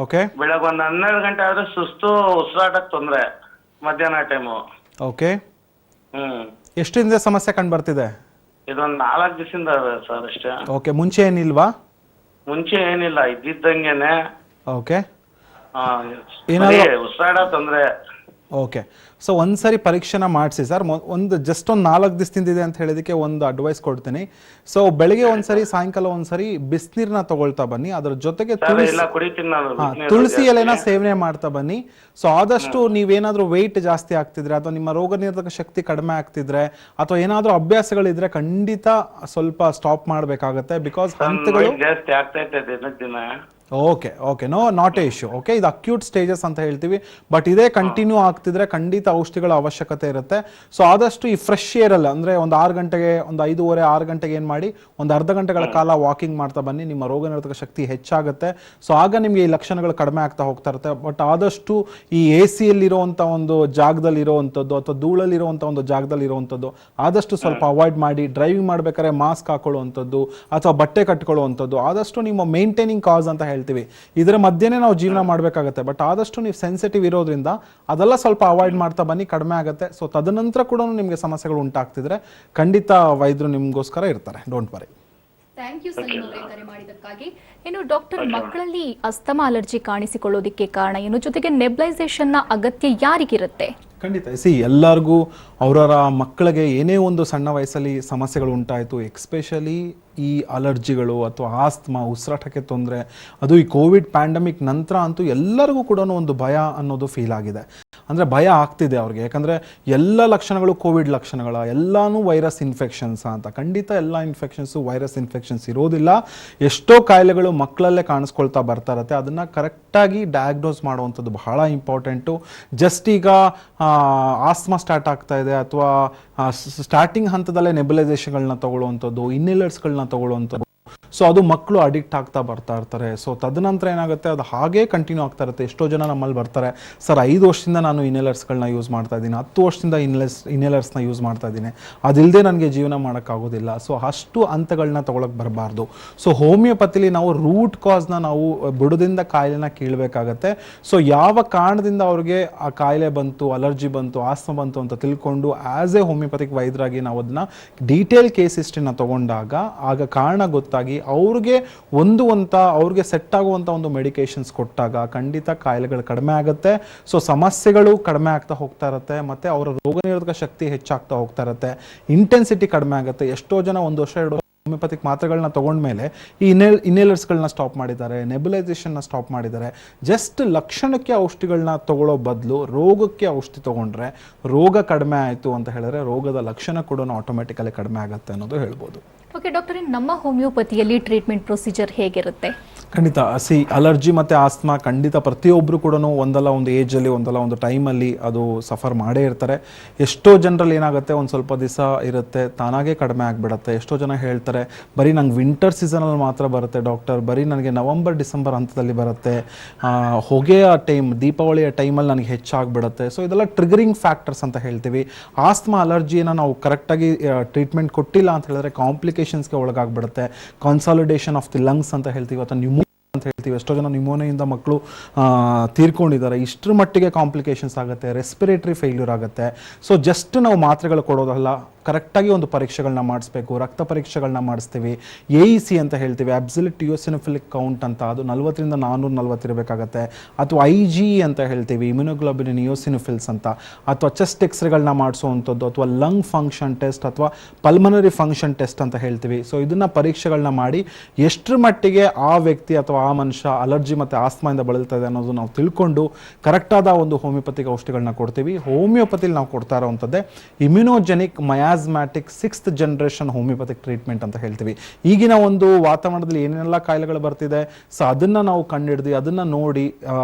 ಓಕೆ. ಬೆಳಗ್ಗೆ ಒಂದು 12 ಗಂಟೆ ಆದ್ರೆ ಸುಸ್ತು, ಉಸಿರಾಟಕ್ಕೆ ತೊಂದ್ರೆ, ಮಧ್ಯಾಹ್ನ ಟೈಮು. ಓಕೆ. ಎಷ್ಟು ದಿನದ ಸಮಸ್ಯೆ ಕಂಡು ಬರ್ತಿದೆ? ಇದೊಂದು 4 ದಿವಸದಿಂದ ಸರ್ ಅಷ್ಟೇ. ಓಕೆ. ಮುಂಚೆ ಏನಿಲ್ವಾ? ಮುಂಚೆ ಏನಿಲ್ಲ, ಇದ್ದಿದ್ದಂಗೆನೆ. ಓಕೆ. ಉಸಿರಾಟ ತೊಂದ್ರೆ. ಓಕೆ. ಸೊ ಒಂದ್ಸರಿ ಪರೀಕ್ಷೆನ ಮಾಡಿಸಿ ಸರ್. ಜಸ್ಟ್ ಒಂದು 4 ದಿವಸದಿಂದ ಇದೆ ಅಂತ ಹೇಳಿದಕ್ಕೆ ಒಂದು ಅಡ್ವೈಸ್ ಕೊಡ್ತೀನಿ. ಸೊ ಬೆಳಿಗ್ಗೆ ಒಂದ್ಸರಿ, ಸಾಯಂಕಾಲ ಒಂದ್ಸರಿ ಬಿಸಿನೀರನ್ನ ತಗೊಳ್ತಾ ಬನ್ನಿ. ಅದ್ರ ಜೊತೆಗೆ ತುಳಸಿ ಎಲೆನ ಸೇವನೆ ಮಾಡ್ತಾ ಬನ್ನಿ. ಸೊ ಆದಷ್ಟು ನೀವೇನಾದ್ರೂ ವೆಯ್ಟ್ ಜಾಸ್ತಿ ಆಗ್ತಿದ್ರೆ ಅಥವಾ ನಿಮ್ಮ ರೋಗ ನಿರೋಧಕ ಶಕ್ತಿ ಕಡಿಮೆ ಆಗ್ತಿದ್ರೆ ಅಥವಾ ಏನಾದ್ರೂ ಅಭ್ಯಾಸಗಳಿದ್ರೆ ಖಂಡಿತ ಸ್ವಲ್ಪ ಸ್ಟಾಪ್ ಮಾಡಬೇಕಾಗತ್ತೆ. ಬಿಕಾಸ್ ಹಂತಗಳು ಜಾಸ್ತಿ ಆಗ್ತೈತೆ ದಿನ. Okay. Okay. Not A issue. Okay. ಇದು ಅಕ್ಯೂಟ್ ಸ್ಟೇಜಸ್ ಅಂತ ಹೇಳ್ತೀವಿ. ಬಟ್ ಇದೇ ಕಂಟಿನ್ಯೂ ಆಗ್ತಿದ್ರೆ ಖಂಡಿತ ಔಷಧಿಗಳ ಅವಶ್ಯಕತೆ ಇರುತ್ತೆ. ಸೊ ಆದಷ್ಟು ಈ ಫ್ರೆಶ್ ಏರ್ ಅಲ್ಲ, ಅಂದ್ರೆ ಒಂದು 6 ಗಂಟೆಗೆ, ಒಂದು 5:30, 6 ಗಂಟೆಗೆ ಏನ್ ಮಾಡಿ, ಒಂದು ಅರ್ಧ ಗಂಟೆಗಳ ಕಾಲ ವಾಕಿಂಗ್ ಮಾಡ್ತಾ ಬನ್ನಿ. ನಿಮ್ಮ ರೋಗ ನಿರೋಧಕ ಶಕ್ತಿ ಹೆಚ್ಚಾಗುತ್ತೆ. ಸೊ ಆಗ ನಿಮ್ಗೆ ಈ ಲಕ್ಷಣಗಳು ಕಡಿಮೆ ಆಗ್ತಾ ಹೋಗ್ತಾ ಇರುತ್ತೆ. ಬಟ್ ಆದಷ್ಟು ಈ AC-ಯಲ್ಲಿರುವಂಥ ಒಂದು ಜಾಗದಲ್ಲಿ ಇರುವಂಥದ್ದು ಅಥವಾ ಧೂಳಲ್ಲಿರುವಂಥ ಒಂದು ಜಾಗದಲ್ಲಿ ಇರುವಂಥದ್ದು ಆದಷ್ಟು ಸ್ವಲ್ಪ ಅವಾಯ್ಡ್ ಮಾಡಿ. ಡ್ರೈವಿಂಗ್ ಮಾಡ್ಬೇಕಾದ್ರೆ ಮಾಸ್ಕ್ ಹಾಕೊಳ್ಳುವಂಥದ್ದು ಅಥವಾ ಬಟ್ಟೆ ಕಟ್ಕೊಳ್ಳುವಂಥದ್ದು ಆದಷ್ಟು ನಿಮ್ಮ ಮೇಂಟೈನಿಂಗ್ ಕಾಸ್ ಅಂತ ಹೇಳ್ತೀವಿ. ಇದರ ಮಧ್ಯೆನೇ ನಾವು ಜೀವನ ಮಾಡಬೇಕಾಗತ್ತೆ. ಬಟ್ ಆದಷ್ಟು ನೀವು ಸೆನ್ಸಿಟಿವ್ ಇರೋದ್ರಿಂದ ಅದೆಲ್ಲ ಸ್ವಲ್ಪ ಅವಾಯ್ಡ್ ಮಾಡ್ತಾ ಬನ್ನಿ, ಕಡಿಮೆ ಆಗುತ್ತೆ. ಸೊ ತದನಂತರ ಕೂಡ ನಿಮಗೆ ಸಮಸ್ಯೆಗಳು ಉಂಟಾಗ್ತಿದ್ರೆ ಖಂಡಿತ ವೈದ್ಯರು ನಿಮಗೋಸ್ಕರ ಇರ್ತಾರೆ. Don't worry. Thank you Salim ಅವರೇ ಕರೆ ಮಾಡಿದ್ದಕ್ಕಾಗಿ. ಇನ್ನು ಡಾಕ್ಟರ್, ಮಕ್ಕಳಲ್ಲಿ ಅಸ್ತಮಾ ಅಲರ್ಜಿ ಕಾಣಿಸಿಕೊಳ್ಳೋದಕ್ಕೆ ಕಾರಣ ಏನು? ಜೊತೆಗೆ ನೆಬ್ಲೈಸೇಷನ್ನ ಅಗತ್ಯ ಯಾರಿಗಿರುತ್ತೆ? ಖಂಡಿತ ಎಲ್ಲರಿಗೂ ಅವರವರ ಮಕ್ಕಳಿಗೆ ಏನೇ ಒಂದು ಸಣ್ಣ ವಯಸ್ಸಲ್ಲಿ ಸಮಸ್ಯೆಗಳು ಉಂಟಾಯಿತು, ಎಕ್ಸ್ಪೆಷಲಿ ಈ ಅಲರ್ಜಿಗಳು ಅಥವಾ ಆಸ್ತಮಾ, ಉಸಿರಾಟಕ್ಕೆ ತೊಂದರೆ, ಅದು ಈ ಕೋವಿಡ್ ಪ್ಯಾಂಡಮಿಕ್ ನಂತರ ಅಂತೂ ಎಲ್ಲರಿಗೂ ಕೂಡ ಒಂದು ಭಯ ಅನ್ನೋದು ಫೀಲ್ ಆಗಿದೆ. ಅಂದರೆ ಭಯ ಆಗ್ತಿದೆ ಅವ್ರಿಗೆ. ಯಾಕಂದರೆ ಎಲ್ಲ ಲಕ್ಷಣಗಳು ಕೋವಿಡ್ ಲಕ್ಷಣಗಳ, ಎಲ್ಲನೂ ವೈರಸ್ ಇನ್ಫೆಕ್ಷನ್ಸ್ ಅಂತ. ಖಂಡಿತ ಎಲ್ಲ ಇನ್ಫೆಕ್ಷನ್ಸು ವೈರಸ್ ಇನ್ಫೆಕ್ಷನ್ಸ್ ಇರೋದಿಲ್ಲ. ಎಷ್ಟೋ ಕಾಯಿಲೆಗಳು ಮಕ್ಕಳಲ್ಲೇ ಕಾಣಿಸ್ಕೊಳ್ತಾ ಬರ್ತಾ ಇರುತ್ತೆ. ಅದನ್ನು ಕರೆಕ್ಟಾಗಿ ಡಯಾಗ್ನೋಸ್ ಮಾಡುವಂಥದ್ದು ಬಹಳ ಇಂಪಾರ್ಟೆಂಟು. ಜಸ್ಟ್ ಈಗ ಆಸ್ತಮಾ ಸ್ಟಾರ್ಟ್ ಆಗ್ತಾ ಇದೆ ಅಥವಾ ಸ್ಟಾರ್ಟಿಂಗ್ ಹಂತದಲ್ಲೇ ನೆಬುಲೈಸೇಷನ್ಗಳನ್ನ ತಗೊಳ್ಳುವಂಥದ್ದು, ಇನ್ಹೇಲರ್ಸ್ಗಳನ್ನ ತಗೊಳ್ಳುವಂಥದ್ದು, ಸೊ ಅದು ಮಕ್ಕಳು ಅಡಿಕ್ಟ್ ಆಗ್ತಾ ಬರ್ತಾ ಇರ್ತಾರೆ. ಸೊ ತದನಂತರ ಏನಾಗುತ್ತೆ, ಅದು ಹಾಗೇ ಕಂಟಿನ್ಯೂ ಆಗ್ತಾ ಇರುತ್ತೆ. ಎಷ್ಟೋ ಜನ ನಮ್ಮಲ್ಲಿ ಬರ್ತಾರೆ, ಸರ್ 5 ವರ್ಷದಿಂದ ನಾನು ಇನ್ಹೇಲರ್ಸ್ಗಳನ್ನ ಯೂಸ್ ಮಾಡ್ತಾ ಇದ್ದೀನಿ, 10 ವರ್ಷದಿಂದ ಇನ್ಹೇಲರ್ಸ್ನ ಯೂಸ್ ಮಾಡ್ತಾ ಇದ್ದೀನಿ, ಅದಿಲ್ಲದೆ ನನಗೆ ಜೀವನ ಮಾಡೋಕ್ಕಾಗೋದಿಲ್ಲ. ಸೊ ಅಷ್ಟು ಹಂತಗಳನ್ನ ತೊಗೊಳಕ್ಕೆ ಬರಬಾರ್ದು. ಸೊ ಹೋಮಿಯೋಪತಿಲಿ ನಾವು ರೂಟ್ ಕಾಸ್ನ ನಾವು ಬುಡದಿಂದ ಕಾಯಿಲೆನ ಕೀಳಬೇಕಾಗತ್ತೆ. ಸೊ ಯಾವ ಕಾರಣದಿಂದ ಅವ್ರಿಗೆ ಆ ಕಾಯಿಲೆ ಬಂತು, ಅಲರ್ಜಿ ಬಂತು, ಆಸ್ತಮಾ ಬಂತು ಅಂತ ತಿಳ್ಕೊಂಡು ಆ್ಯಸ್ ಎ ಹೋಮಿಯೋಪತಿಕ್ ವೈದ್ಯರಾಗಿ ನಾವು ಅದನ್ನ ಡೀಟೇಲ್ ಕೇಸ್ ಹಿಸ್ಟ್ರಿನ ತಗೊಂಡಾಗ ಆಗ ಕಾರಣ ಗೊತ್ತಾಗಿ ಅವ್ರಿಗೆ ಸೆಟ್ ಆಗುವಂಥ ಒಂದು ಮೆಡಿಕೇಶನ್ಸ್ ಕೊಟ್ಟಾಗ ಖಂಡಿತ ಕಾಯಿಲೆಗಳು ಕಡಿಮೆ ಆಗುತ್ತೆ. ಸೊ ಸಮಸ್ಯೆಗಳು ಕಡಿಮೆ ಆಗ್ತಾ ಹೋಗ್ತಾ ಇರುತ್ತೆ. ಮತ್ತು ಅವರ ರೋಗ ನಿರೋಧಕ ಶಕ್ತಿ ಹೆಚ್ಚಾಗ್ತಾ ಹೋಗ್ತಾ ಇರುತ್ತೆ. ಇಂಟೆನ್ಸಿಟಿ ಕಡಿಮೆ ಆಗುತ್ತೆ. ಎಷ್ಟೋ ಜನ 1 ವರ್ಷ 2 ಹೋಮಿಯೋಪತಿಕ್ ಮಾತ್ರೆಗಳನ್ನ ತಗೊಂಡ್ಮೇಲೆ ಈ ಇನ್ಹೇಲರ್ಸ್ಗಳನ್ನ ಸ್ಟಾಪ್ ಮಾಡಿದ್ದಾರೆ, ನೆಬುಲೈಸೇಷನ್ನ ಸ್ಟಾಪ್ ಮಾಡಿದ್ದಾರೆ. ಜಸ್ಟ್ ಲಕ್ಷಣಕ್ಕೆ ಔಷಧಿಗಳನ್ನ ತಗೊಳ್ಳೋ ಬದಲು ರೋಗಕ್ಕೆ ಔಷಧಿ ತಗೊಂಡ್ರೆ ರೋಗ ಕಡಿಮೆ ಆಯಿತು ಅಂತ ಹೇಳಿದ್ರೆ ರೋಗದ ಲಕ್ಷಣ ಕೂಡ ಆಟೋಮೆಟಿಕಲಿ ಕಡಿಮೆ ಆಗುತ್ತೆ ಅನ್ನೋದು ಹೇಳ್ಬೋದು. ಓಕೆ ಡಾಕ್ಟರ್, ನಮ್ಮ ಹೋಮಿಯೋಪತಿಯಲ್ಲಿ ಟ್ರೀಟ್ಮೆಂಟ್ ಪ್ರೊಸೀಜರ್ ಹೇಗಿರುತ್ತೆ? ಖಂಡಿತ ಅಲರ್ಜಿ ಮತ್ತು ಆಸ್ತಮಾ ಖಂಡಿತ ಪ್ರತಿಯೊಬ್ಬರು ಕೂಡ ಒಂದಲ್ಲ ಒಂದು ಏಜಲ್ಲಿ, ಒಂದಲ್ಲ ಒಂದು ಟೈಮಲ್ಲಿ ಅದು ಸಫರ್ ಮಾಡೇ ಇರ್ತಾರೆ. ಎಷ್ಟೋ ಜನರಲ್ಲಿ ಏನಾಗುತ್ತೆ, ಒಂದು ಸ್ವಲ್ಪ ದಿವಸ ಇರುತ್ತೆ, ತಾನಾಗೇ ಕಡಿಮೆ ಆಗಿಬಿಡುತ್ತೆ. ಎಷ್ಟೋ ಜನ ಹೇಳ್ತಾರೆ, ಬರೀ ನಂಗೆ ವಿಂಟರ್ ಸೀಸನಲ್ಲಿ ಮಾತ್ರ ಬರುತ್ತೆ ಡಾಕ್ಟರ್, ಬರೀ ನನಗೆ ನವಂಬರ್ ಡಿಸೆಂಬರ್ ಹಂತದಲ್ಲಿ ಬರುತ್ತೆ, ಹೊಗೆಯ ಟೈಮ್, ದೀಪಾವಳಿಯ ಟೈಮಲ್ಲಿ ನನಗೆ ಹೆಚ್ಚಾಗ್ಬಿಡುತ್ತೆ. ಸೊ ಇದೆಲ್ಲ ಟ್ರಿಗರಿಂಗ್ ಫ್ಯಾಕ್ಟರ್ಸ್ ಅಂತ ಹೇಳ್ತೀವಿ. ಆಸ್ತಮಾ ಅಲರ್ಜಿಯನ್ನು ನಾವು ಕರೆಕ್ಟಾಗಿ ಟ್ರೀಟ್ಮೆಂಟ್ ಕೊಟ್ಟಿಲ್ಲ ಅಂತ ಹೇಳಿದ್ರೆ ಕಾಂಪ್ಲಿಕೇಶನ್ಸ್ಗೆ ಒಳಗಾಗ್ಬಿಡುತ್ತೆ. ಕನ್ಸಾಲಿಡೇಷನ್ ಆಫ್ ದಿ ಲಂಗ್ಸ್ ಅಂತ ಹೇಳ್ತೀವಿ ಅಥವಾ ನ್ಯೂಮೋ ಅಂತ ಹೇಳ್ತೀವಿ. ಎಷ್ಟೋ ಜನ ನ್ಯೂಮೋನಿಯಿಂದ ಮಕ್ಕಳು ತೀರ್ಕೊಂಡಿದ್ದಾರೆ. ಇಷ್ಟರ ಮಟ್ಟಿಗೆ ಕಾಂಪ್ಲಿಕೇಶನ್ಸ್ ಆಗುತ್ತೆ, ರೆಸ್ಪಿರೇಟರಿ ಫೇಲ್ಯೂರ್ ಆಗುತ್ತೆ. ಸೊ ಜಸ್ಟ್ ನಾವು ಮಾತ್ರೆಗಳು ಕೊಡೋದಲ್ಲ, ಕರೆಕ್ಟಾಗಿ ಒಂದು ಪರೀಕ್ಷೆಗಳನ್ನ ಮಾಡಿಸ್ಬೇಕು. ರಕ್ತ ಪರೀಕ್ಷೆಗಳನ್ನ ಮಾಡಿಸ್ತೀವಿ. AEC ಅಂತ ಹೇಳ್ತೀವಿ, ಅಬ್ಸಲ್ಯೂಟ್ ಟಿಯೋಸಿನೋಫಿಲಿಕ್ ಕೌಂಟ್ ಅಂತ, ಅದು 40ರಿಂದ 440 ಇರಬೇಕಾಗತ್ತೆ. ಅಥವಾ IgE ಅಂತ ಹೇಳ್ತೀವಿ, ಇಮ್ಯುನೋಗ್ಲೋಬಿನ್ ನಿಯೋಸಿನೋಫಿಲ್ಸ್ ಅಂತ, ಅಥವಾ ಚೆಸ್ಟ್ ಎಕ್ಸ್ರೇಗಳನ್ನ ಮಾಡಿಸುವಂಥದ್ದು, ಅಥವಾ ಲಂಗ್ ಫಂಕ್ಷನ್ ಟೆಸ್ಟ್, ಅಥವಾ ಪಲ್ಮನರಿ ಫಂಕ್ಷನ್ ಟೆಸ್ಟ್ ಅಂತ ಹೇಳ್ತೀವಿ. ಸೊ ಇದನ್ನು ಪರೀಕ್ಷೆಗಳನ್ನ ಮಾಡಿ ಎಷ್ಟರ ಮಟ್ಟಿಗೆ ಆ ವ್ಯಕ್ತಿ ಅಥವಾ ಆ ಮನುಷ್ಯ ಅಲರ್ಜಿ ಮತ್ತು ಆಸ್ತಮಾಯಿಂದ ಬಳಲ್ತಾ ಇದೆ ಅನ್ನೋದು ನಾವು ತಿಳ್ಕೊಂಡು ಕರೆಕ್ಟಾದ ಒಂದು ಹೋಮಿಯೋಪತಿಕ್ ಔಷಧಿಗಳನ್ನ ಕೊಡ್ತೀವಿ. ಹೋಮಿಯೋಪತಿಲಿ ನಾವು ಕೊಡ್ತಾ ಇರೋವಂಥದ್ದೇ ಇಮ್ಯುನೋಜೆನಿಕ್ ಮಯಾಸ್ಮ್ಯಾಟಿಕ್ 6th ಜನರೇಷನ್ ಹೋಮಿಯೋಪತಿಕ್ ಟ್ರೀಟ್ಮೆಂಟ್ ಅಂತ ಹೇಳ್ತೀವಿ. ಈಗಿನ ಒಂದು ವಾತಾವರಣದಲ್ಲಿ ಏನೇನೆಲ್ಲ ಕಾಯಿಲೆಗಳು ಬರ್ತಿದೆ, ಸೊ ಅದನ್ನು ನಾವು ಕಂಡುಹಿಡ್ದು ಅದನ್ನು ನೋಡಿ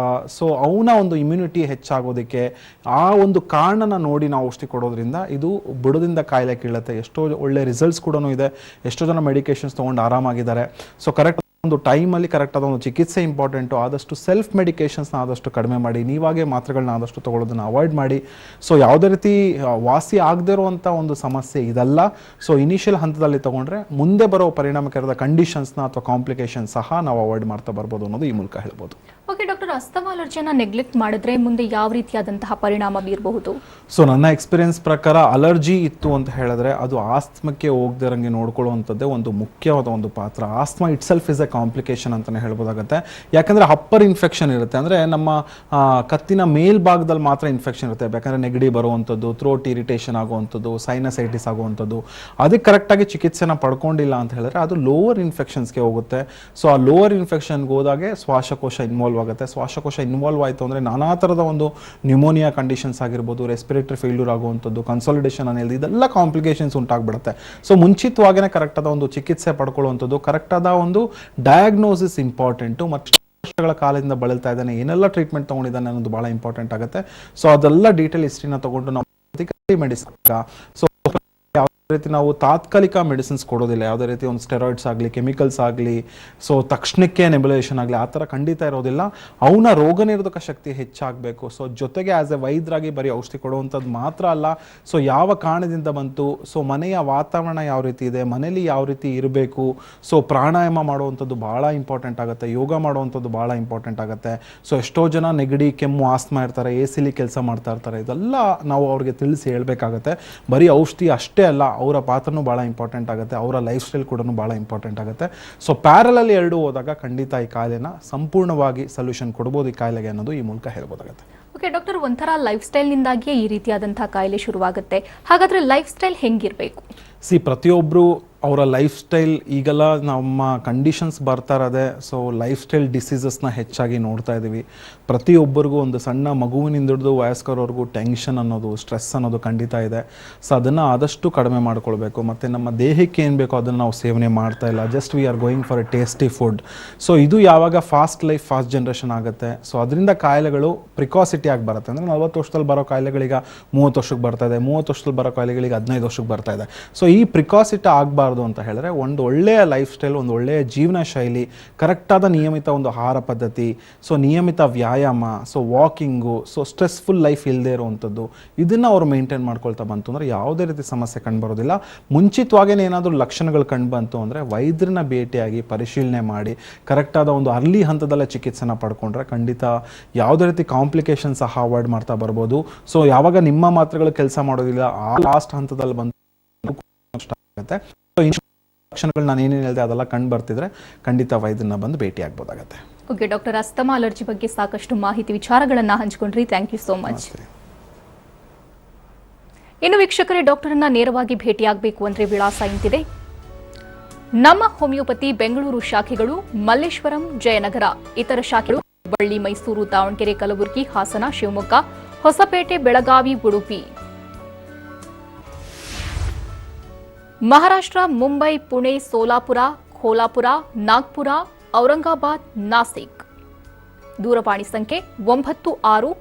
ಸೊ ಅವನ ಒಂದು ಇಮ್ಯುನಿಟಿ ಹೆಚ್ಚಾಗೋದಕ್ಕೆ ಆ ಒಂದು ಕಾರಣನ ನೋಡಿ ನಾವು ಔಷಧಿ ಕೊಡೋದ್ರಿಂದ ಇದು ಬುಡದಿಂದ ಕಾಯಿಲೆ ಕೀಳುತ್ತೆ. ಎಷ್ಟೋ ಒಳ್ಳೆ ರಿಸಲ್ಟ್ಸ್ ಕೂಡ ಇದೆ. ಎಷ್ಟೋ ಜನ ಮೆಡಿಕೇಶನ್ಸ್ ತೊಗೊಂಡು ಆರಾಮಾಗಿದ್ದಾರೆ. ಸೊ ಕರೆಕ್ಟ್ ಒಂದು ಟೈಮಲ್ಲಿ ಕರೆಕ್ಟಾದ ಒಂದು ಚಿಕಿತ್ಸೆ ಇಂಪಾರ್ಟೆಂಟು. ಆದಷ್ಟು ಸೆಲ್ಫ್ ಮೆಡಿಕೇಷನ್ಸ್ನ ಆದಷ್ಟು ಕಡಿಮೆ ಮಾಡಿ, ನೀವಾಗೆ ಮಾತ್ರೆಗಳನ್ನ ಆದಷ್ಟು ತೊಗೊಳ್ಳೋದನ್ನು ಅವಾಯ್ಡ್ ಮಾಡಿ. ಸೊ ಯಾವುದೇ ರೀತಿ ವಾಸಿ ಆಗದೇ ಇರುವಂಥ ಒಂದು ಸಮಸ್ಯೆ ಇದಲ್ಲ. ಸೊ ಇನಿಷಿಯಲ್ ಹಂತದಲ್ಲಿ ತೊಗೊಂಡ್ರೆ ಮುಂದೆ ಬರೋ ಪರಿಣಾಮಕಾರಿಯಾದ ಕಂಡೀಷನ್ಸ್ನ ಅಥವಾ ಕಾಂಪ್ಲಿಕೇಶನ್ ಸಹ ನಾವು ಅವಾಯ್ಡ್ ಮಾಡ್ತಾ ಬರ್ಬೋದು ಅನ್ನೋದು ಈ ಮೂಲಕ ಹೇಳ್ಬೋದು. ಓಕೆ ಡಾಕ್ಟರ್, ಅಸ್ತಮಾ ಅಲರ್ಜಿಯನ್ನು ನೆಗ್ಲೆಕ್ಟ್ ಮಾಡಿದ್ರೆ ಮುಂದೆ ಯಾವ ರೀತಿಯಾದಂತಹ ಪರಿಣಾಮ ಬೀರಬಹುದು? ಸೊ ನನ್ನ ಎಕ್ಸ್ಪೀರಿಯನ್ಸ್ ಪ್ರಕಾರ ಅಲರ್ಜಿ ಇತ್ತು ಅಂತ ಹೇಳಿದ್ರೆ ಅದು ಆಸ್ತಮಕ್ಕೆ ಹೋಗದಿರಂಗೆ ನೋಡ್ಕೊಳ್ಳುವಂಥದ್ದೇ ಒಂದು ಮುಖ್ಯವಾದ ಒಂದು ಪಾತ್ರ. Asthma it self is A complication ಅಂತಲೇ ಹೇಳ್ಬೋದಾಗುತ್ತೆ. ಯಾಕಂದರೆ ಅಪ್ಪರ್ ಇನ್ಫೆಕ್ಷನ್ ಇರುತ್ತೆ, ಅಂದರೆ ನಮ್ಮ ಕತ್ತಿನ ಮೇಲ್ಭಾಗದಲ್ಲಿ ಮಾತ್ರ ಇನ್ಫೆಕ್ಷನ್ ಇರುತ್ತೆ. ಯಾಕಂದರೆ ನೆಗಡಿ ಬರುವಂಥದ್ದು, ಥ್ರೋಟ್ ಇರಿಟೇಷನ್ ಆಗುವಂಥದ್ದು, ಸೈನಸೈಟಿಸ್ ಆಗುವಂಥದ್ದು, ಅದಕ್ಕೆ ಕರೆಕ್ಟಾಗಿ ಚಿಕಿತ್ಸೆನ ಪಡ್ಕೊಂಡಿಲ್ಲ ಅಂತ ಹೇಳಿದ್ರೆ ಅದು ಲೋವರ್ ಇನ್ಫೆಕ್ಷನ್ಸ್ಗೆ ಹೋಗುತ್ತೆ. ಸೊ ಆ ಲೋವರ್ ಇನ್ಫೆಕ್ಷನ್ಗೆ ಹೋದಾಗೆ ಶ್ವಾಸಕೋಶ ಇನ್ವಾಲ್ವ್ ಆಗುತ್ತೆ. ಶ್ವಾಸಕೋಶ ಇನ್ವಾಲ್ವ್ ಆಯಿತು ಅಂದರೆ ನಾನಾ ಥರದ ಒಂದು ನ್ಯೂಮೋನಿಯಾ ಕಂಡೀಷನ್ಸ್ ಆಗಿರ್ಬೋದು, ರೆಸ್ಪಿರೇಟರಿ ಫೇಲ್ಯೂರ್ ಆಗುವಂಥದ್ದು, ಕನ್ಸಾಲಿಡೇಷನ್ ಅನ್ನೋದು, ಇದೆಲ್ಲ ಕಾಂಪ್ಲಿಕೇಶನ್ಸ್ ಉಂಟಾಗ್ಬಿಡುತ್ತೆ. ಸೊ ಮುಂಚಿತವಾಗಿಯೇ ಕರೆಕ್ಟಾದ ಒಂದು ಚಿಕಿತ್ಸೆ ಪಡ್ಕೊಳ್ಳುವಂಥದ್ದು, ಕರೆಕ್ಟಾದ ಒಂದು ಡಯಾಗ್ನೋಸಿಸ್ ಇಂಪಾರ್ಟೆಂಟು. ಮತ್ತು ವರ್ಷಗಳ ಕಾಲದಿಂದ ಬಳಲ್ತಾ ಇದ್ದಾನೆ, ಏನೆಲ್ಲ ಟ್ರೀಟ್ಮೆಂಟ್ ತೊಗೊಂಡಿದ್ದಾನೆ ಅನ್ನೋದು ಭಾಳ ಇಂಪಾರ್ಟೆಂಟ್ ಆಗುತ್ತೆ. ಸೊ ಅದೆಲ್ಲ ಡೀಟೇಲ್ ಹಿಸ್ಟ್ರಿನ ತೊಗೊಂಡು ನಾವು ಮೆಡಿಸಿನ್ ಸೊ ಯಾವುದೇ ರೀತಿ ನಾವು ತಾತ್ಕಾಲಿಕ ಮೆಡಿಸಿನ್ಸ್ ಕೊಡೋದಿಲ್ಲ. ಯಾವುದೇ ರೀತಿ ಒಂದು ಸ್ಟೆರಾಯ್ಡ್ಸ್ ಆಗಲಿ, ಕೆಮಿಕಲ್ಸ್ ಆಗಲಿ, ಸೊ ತಕ್ಷಣಕ್ಕೆ ನೆಬುಲೇಷನ್ ಆಗಲಿ, ಆ ಥರ ಖಂಡಿತ ಇರೋದಿಲ್ಲ. ಅವನ ರೋಗ ನಿರೋಧಕ ಶಕ್ತಿ ಹೆಚ್ಚಾಗಬೇಕು. ಸೊ ಜೊತೆಗೆ ಆ್ಯಸ್ ಎ ವೈದ್ಯರಾಗಿ ಬರೀ ಔಷಧಿ ಕೊಡುವಂಥದ್ದು ಮಾತ್ರ ಅಲ್ಲ, ಸೊ ಯಾವ ಕಾರಣದಿಂದ ಬಂತು, ಸೊ ಮನೆಯ ವಾತಾವರಣ ಯಾವ ರೀತಿ ಇದೆ, ಮನೇಲಿ ಯಾವ ರೀತಿ ಇರಬೇಕು, ಸೊ ಪ್ರಾಣಾಯಾಮ ಮಾಡುವಂಥದ್ದು ಭಾಳ ಇಂಪಾರ್ಟೆಂಟ್ ಆಗುತ್ತೆ, ಯೋಗ ಮಾಡುವಂಥದ್ದು ಭಾಳ ಇಂಪಾರ್ಟೆಂಟ್ ಆಗುತ್ತೆ. ಸೊ ಎಷ್ಟೋ ಜನ ನೆಗಡಿ, ಕೆಮ್ಮು, ಆಸ್ತಮಾ ಇರ್ತಾರೆ, AC ಕೆಲಸ ಮಾಡ್ತಾ ಇರ್ತಾರೆ. ಇದೆಲ್ಲ ನಾವು ಅವ್ರಿಗೆ ತಿಳಿಸಿ ಹೇಳಬೇಕಾಗತ್ತೆ. ಬರೀ ಔಷಧಿ ಅಷ್ಟೇ ಅಲ್ಲ, ಅವರ ಪಾತ್ರನೂ ಭಾಳ ಇಂಪಾರ್ಟೆಂಟ್ ಆಗುತ್ತೆ, ಅವರ ಲೈಫ್ ಸ್ಟೈಲ್ ಕೂಡ ಭಾಳ ಇಂಪಾರ್ಟೆಂಟ್ ಆಗುತ್ತೆ. ಸೊ ಪ್ಯಾರಲಲ್ಲಿ ಎರಡೂ ಹೋದಾಗ ಖಂಡಿತ ಈ ಕಾಯಿಲೆನ ಸಂಪೂರ್ಣವಾಗಿ ಸೊಲ್ಯೂಷನ್ ಕೊಡ್ಬೋದು ಈ ಕಾಯಿಲೆಗೆ ಅನ್ನೋದು ಈ ಮೂಲಕ ಹೇಳ್ಬೋದಾಗುತ್ತೆ. ಓಕೆ ಡಾಕ್ಟರ್, ಒಂಥರ ಲೈಫ್ ಸ್ಟೈಲ್ನಿಂದಾಗಿಯೇ ಈ ರೀತಿಯಾದಂತಹ ಕಾಯಿಲೆ ಶುರುವಾಗುತ್ತೆ. ಹಾಗಾದರೆ ಲೈಫ್ ಸ್ಟೈಲ್ ಹೆಂಗಿರಬೇಕು? ಪ್ರತಿಯೊಬ್ಬರು ಅವರ ಲೈಫ್ ಸ್ಟೈಲ್ ಈಗೆಲ್ಲ ನಮ್ಮ ಕಂಡೀಷನ್ಸ್ ಬರ್ತಾ ಇರೋದೆ. ಸೊ ಲೈಫ್ ಸ್ಟೈಲ್ ಡಿಸೀಸಸ್ನ ಹೆಚ್ಚಾಗಿ ನೋಡ್ತಾ ಇದ್ದೀವಿ. ಪ್ರತಿಯೊಬ್ಬರಿಗೂ ಒಂದು ಸಣ್ಣ ಮಗುವಿನಿಂದ ಹಿಡಿದು ವಯಸ್ಕರವರೆಗೂ ಟೆನ್ಷನ್ ಅನ್ನೋದು, ಸ್ಟ್ರೆಸ್ ಅನ್ನೋದು ಖಂಡಿತ ಇದೆ. ಸೊ ಅದನ್ನು ಆದಷ್ಟು ಕಡಿಮೆ ಮಾಡ್ಕೊಳ್ಬೇಕು. ಮತ್ತು ನಮ್ಮ ದೇಹಕ್ಕೆ ಏನು ಬೇಕೋ ಅದನ್ನು ನಾವು ಸೇವನೆ ಮಾಡ್ತಾ ಇಲ್ಲ. Just we are going for A tasty food. So ಇದು ಯಾವಾಗ ಫಾಸ್ಟ್ ಲೈಫ್, ಫಾಸ್ಟ್ ಜನ್ರೇಷನ್ ಆಗುತ್ತೆ, ಸೊ ಅದರಿಂದ ಕಾಯಿಲೆಗಳು ಪ್ರಿಕಾಸಿಟಿ ಆಗಿ ಬರುತ್ತೆ. ಅಂದರೆ 40 ವರ್ಷದಲ್ಲಿ ಬರೋ ಕಾಯಿಲೆಗಳೀಗ 30 ವರ್ಷಕ್ಕೆ ಬರ್ತಾ ಇದೆ, 30 ವರ್ಷದಲ್ಲಿ ಬರೋ ಕಾಯಿಲೆಗಳಿಗೆ 15 ವರ್ಷಕ್ಕೆ ಬರ್ತಾ ಇದೆ. ಸೊ ಈ ಪ್ರಿಕಾಸಿಟಿ ಆಗಬಾರ್ದು ಅಂತ ಹೇಳಿದ್ರೆ ಒಂದು ಒಳ್ಳೆಯ ಲೈಫ್ ಸ್ಟೈಲ್, ಒಂದು ಒಳ್ಳೆಯ ಜೀವನ ಶೈಲಿ, ಕರೆಕ್ಟಾದ ನಿಯಮಿತ ಒಂದು ಆಹಾರ ಪದ್ಧತಿ, ಸೊ ನಿಯಮಿತ ವ್ಯಾಯಾಮ, so walking, so stressful life ಇಲ್ಲದೆ ಇರುವಂಥದ್ದು, ಇದನ್ನು ಅವರು ಮೇಂಟೈನ್ ಮಾಡ್ಕೊಳ್ತಾ ಬಂತು ಅಂದರೆ ಯಾವುದೇ ರೀತಿ ಸಮಸ್ಯೆ ಕಂಡುಬರೋದಿಲ್ಲ. ಮುಂಚಿತವಾಗೇ ಏನಾದರೂ ಲಕ್ಷಣಗಳು ಕಂಡು ಬಂತು ಅಂದರೆ ವೈದ್ಯರನ್ನ ಭೇಟಿಯಾಗಿ ಪರಿಶೀಲನೆ ಮಾಡಿ ಕರೆಕ್ಟಾದ ಒಂದು ಅರ್ಲಿ ಹಂತದಲ್ಲೇ ಚಿಕಿತ್ಸೆನ ಪಡ್ಕೊಂಡ್ರೆ ಖಂಡಿತ ಯಾವುದೇ ರೀತಿ ಕಾಂಪ್ಲಿಕೇಶನ್ ಸಹ ಅವಾಯ್ಡ್ ಮಾಡ್ತಾ ಬರ್ಬೋದು. ಸೊ ಯಾವಾಗ ನಿಮ್ಮ ಮಾತ್ರೆಗಳು ಕೆಲಸ ಮಾಡೋದಿಲ್ಲ, ಆ ಲಾಸ್ಟ್ ಹಂತದಲ್ಲಿ ಬಂದು ಆಗುತ್ತೆ. ಸೊ ಲಕ್ಷಣಗಳು ನಾನು ಏನೇನು ಹೇಳಿದೆ ಅದೆಲ್ಲ ಕಂಡು ಬರ್ತಿದ್ರೆ ಖಂಡಿತ ವೈದ್ಯರನ್ನ ಬಂದು ಭೇಟಿ ಆಗ್ಬೋದಾಗತ್ತೆ. ಓಕೆ ಡಾಕ್ಟರ್, ಅಸ್ತಮಾ ಅಲರ್ಜಿ ಬಗ್ಗೆ ಸಾಕಷ್ಟು ಮಾಹಿತಿ, ವಿಚಾರಗಳನ್ನು ಹಂಚಿಕೊಂಡ್ರಿ. Thank you so much. ಇನ್ನು ವೀಕ್ಷಕರೇ, ಡಾಕ್ಟರನ್ನ ನೇರವಾಗಿ ಭೇಟಿಯಾಗಬೇಕು ಅಂದರೆ ವಿಳಾಸ ಇಂತಿದೆ. ನಮ್ಮ ಹೋಮಿಯೋಪತಿ ಬೆಂಗಳೂರು ಶಾಖೆಗಳು ಮಲ್ಲೇಶ್ವರಂ, ಜಯನಗರ. ಇತರ ಶಾಖೆಗಳು ಹುಬ್ಬಳ್ಳಿ, ಮೈಸೂರು, ದಾವಣಗೆರೆ, ಕಲಬುರಗಿ, ಹಾಸನ, ಶಿವಮೊಗ್ಗ, ಹೊಸಪೇಟೆ, ಬೆಳಗಾವಿ, ಉಡುಪಿ. ಮಹಾರಾಷ್ಟ್ರ ಮುಂಬೈ, ಪುಣೆ, ಸೋಲಾಪುರ, ಕೋಲ್ಹಾಪುರ, ನಾಗ್ಪುರ, ಔರಂಗಾಬಾದ್, ನಾಸಿಕ್. ದೂರವಾಣಿ ಸಂಖ್ಯೆ 9620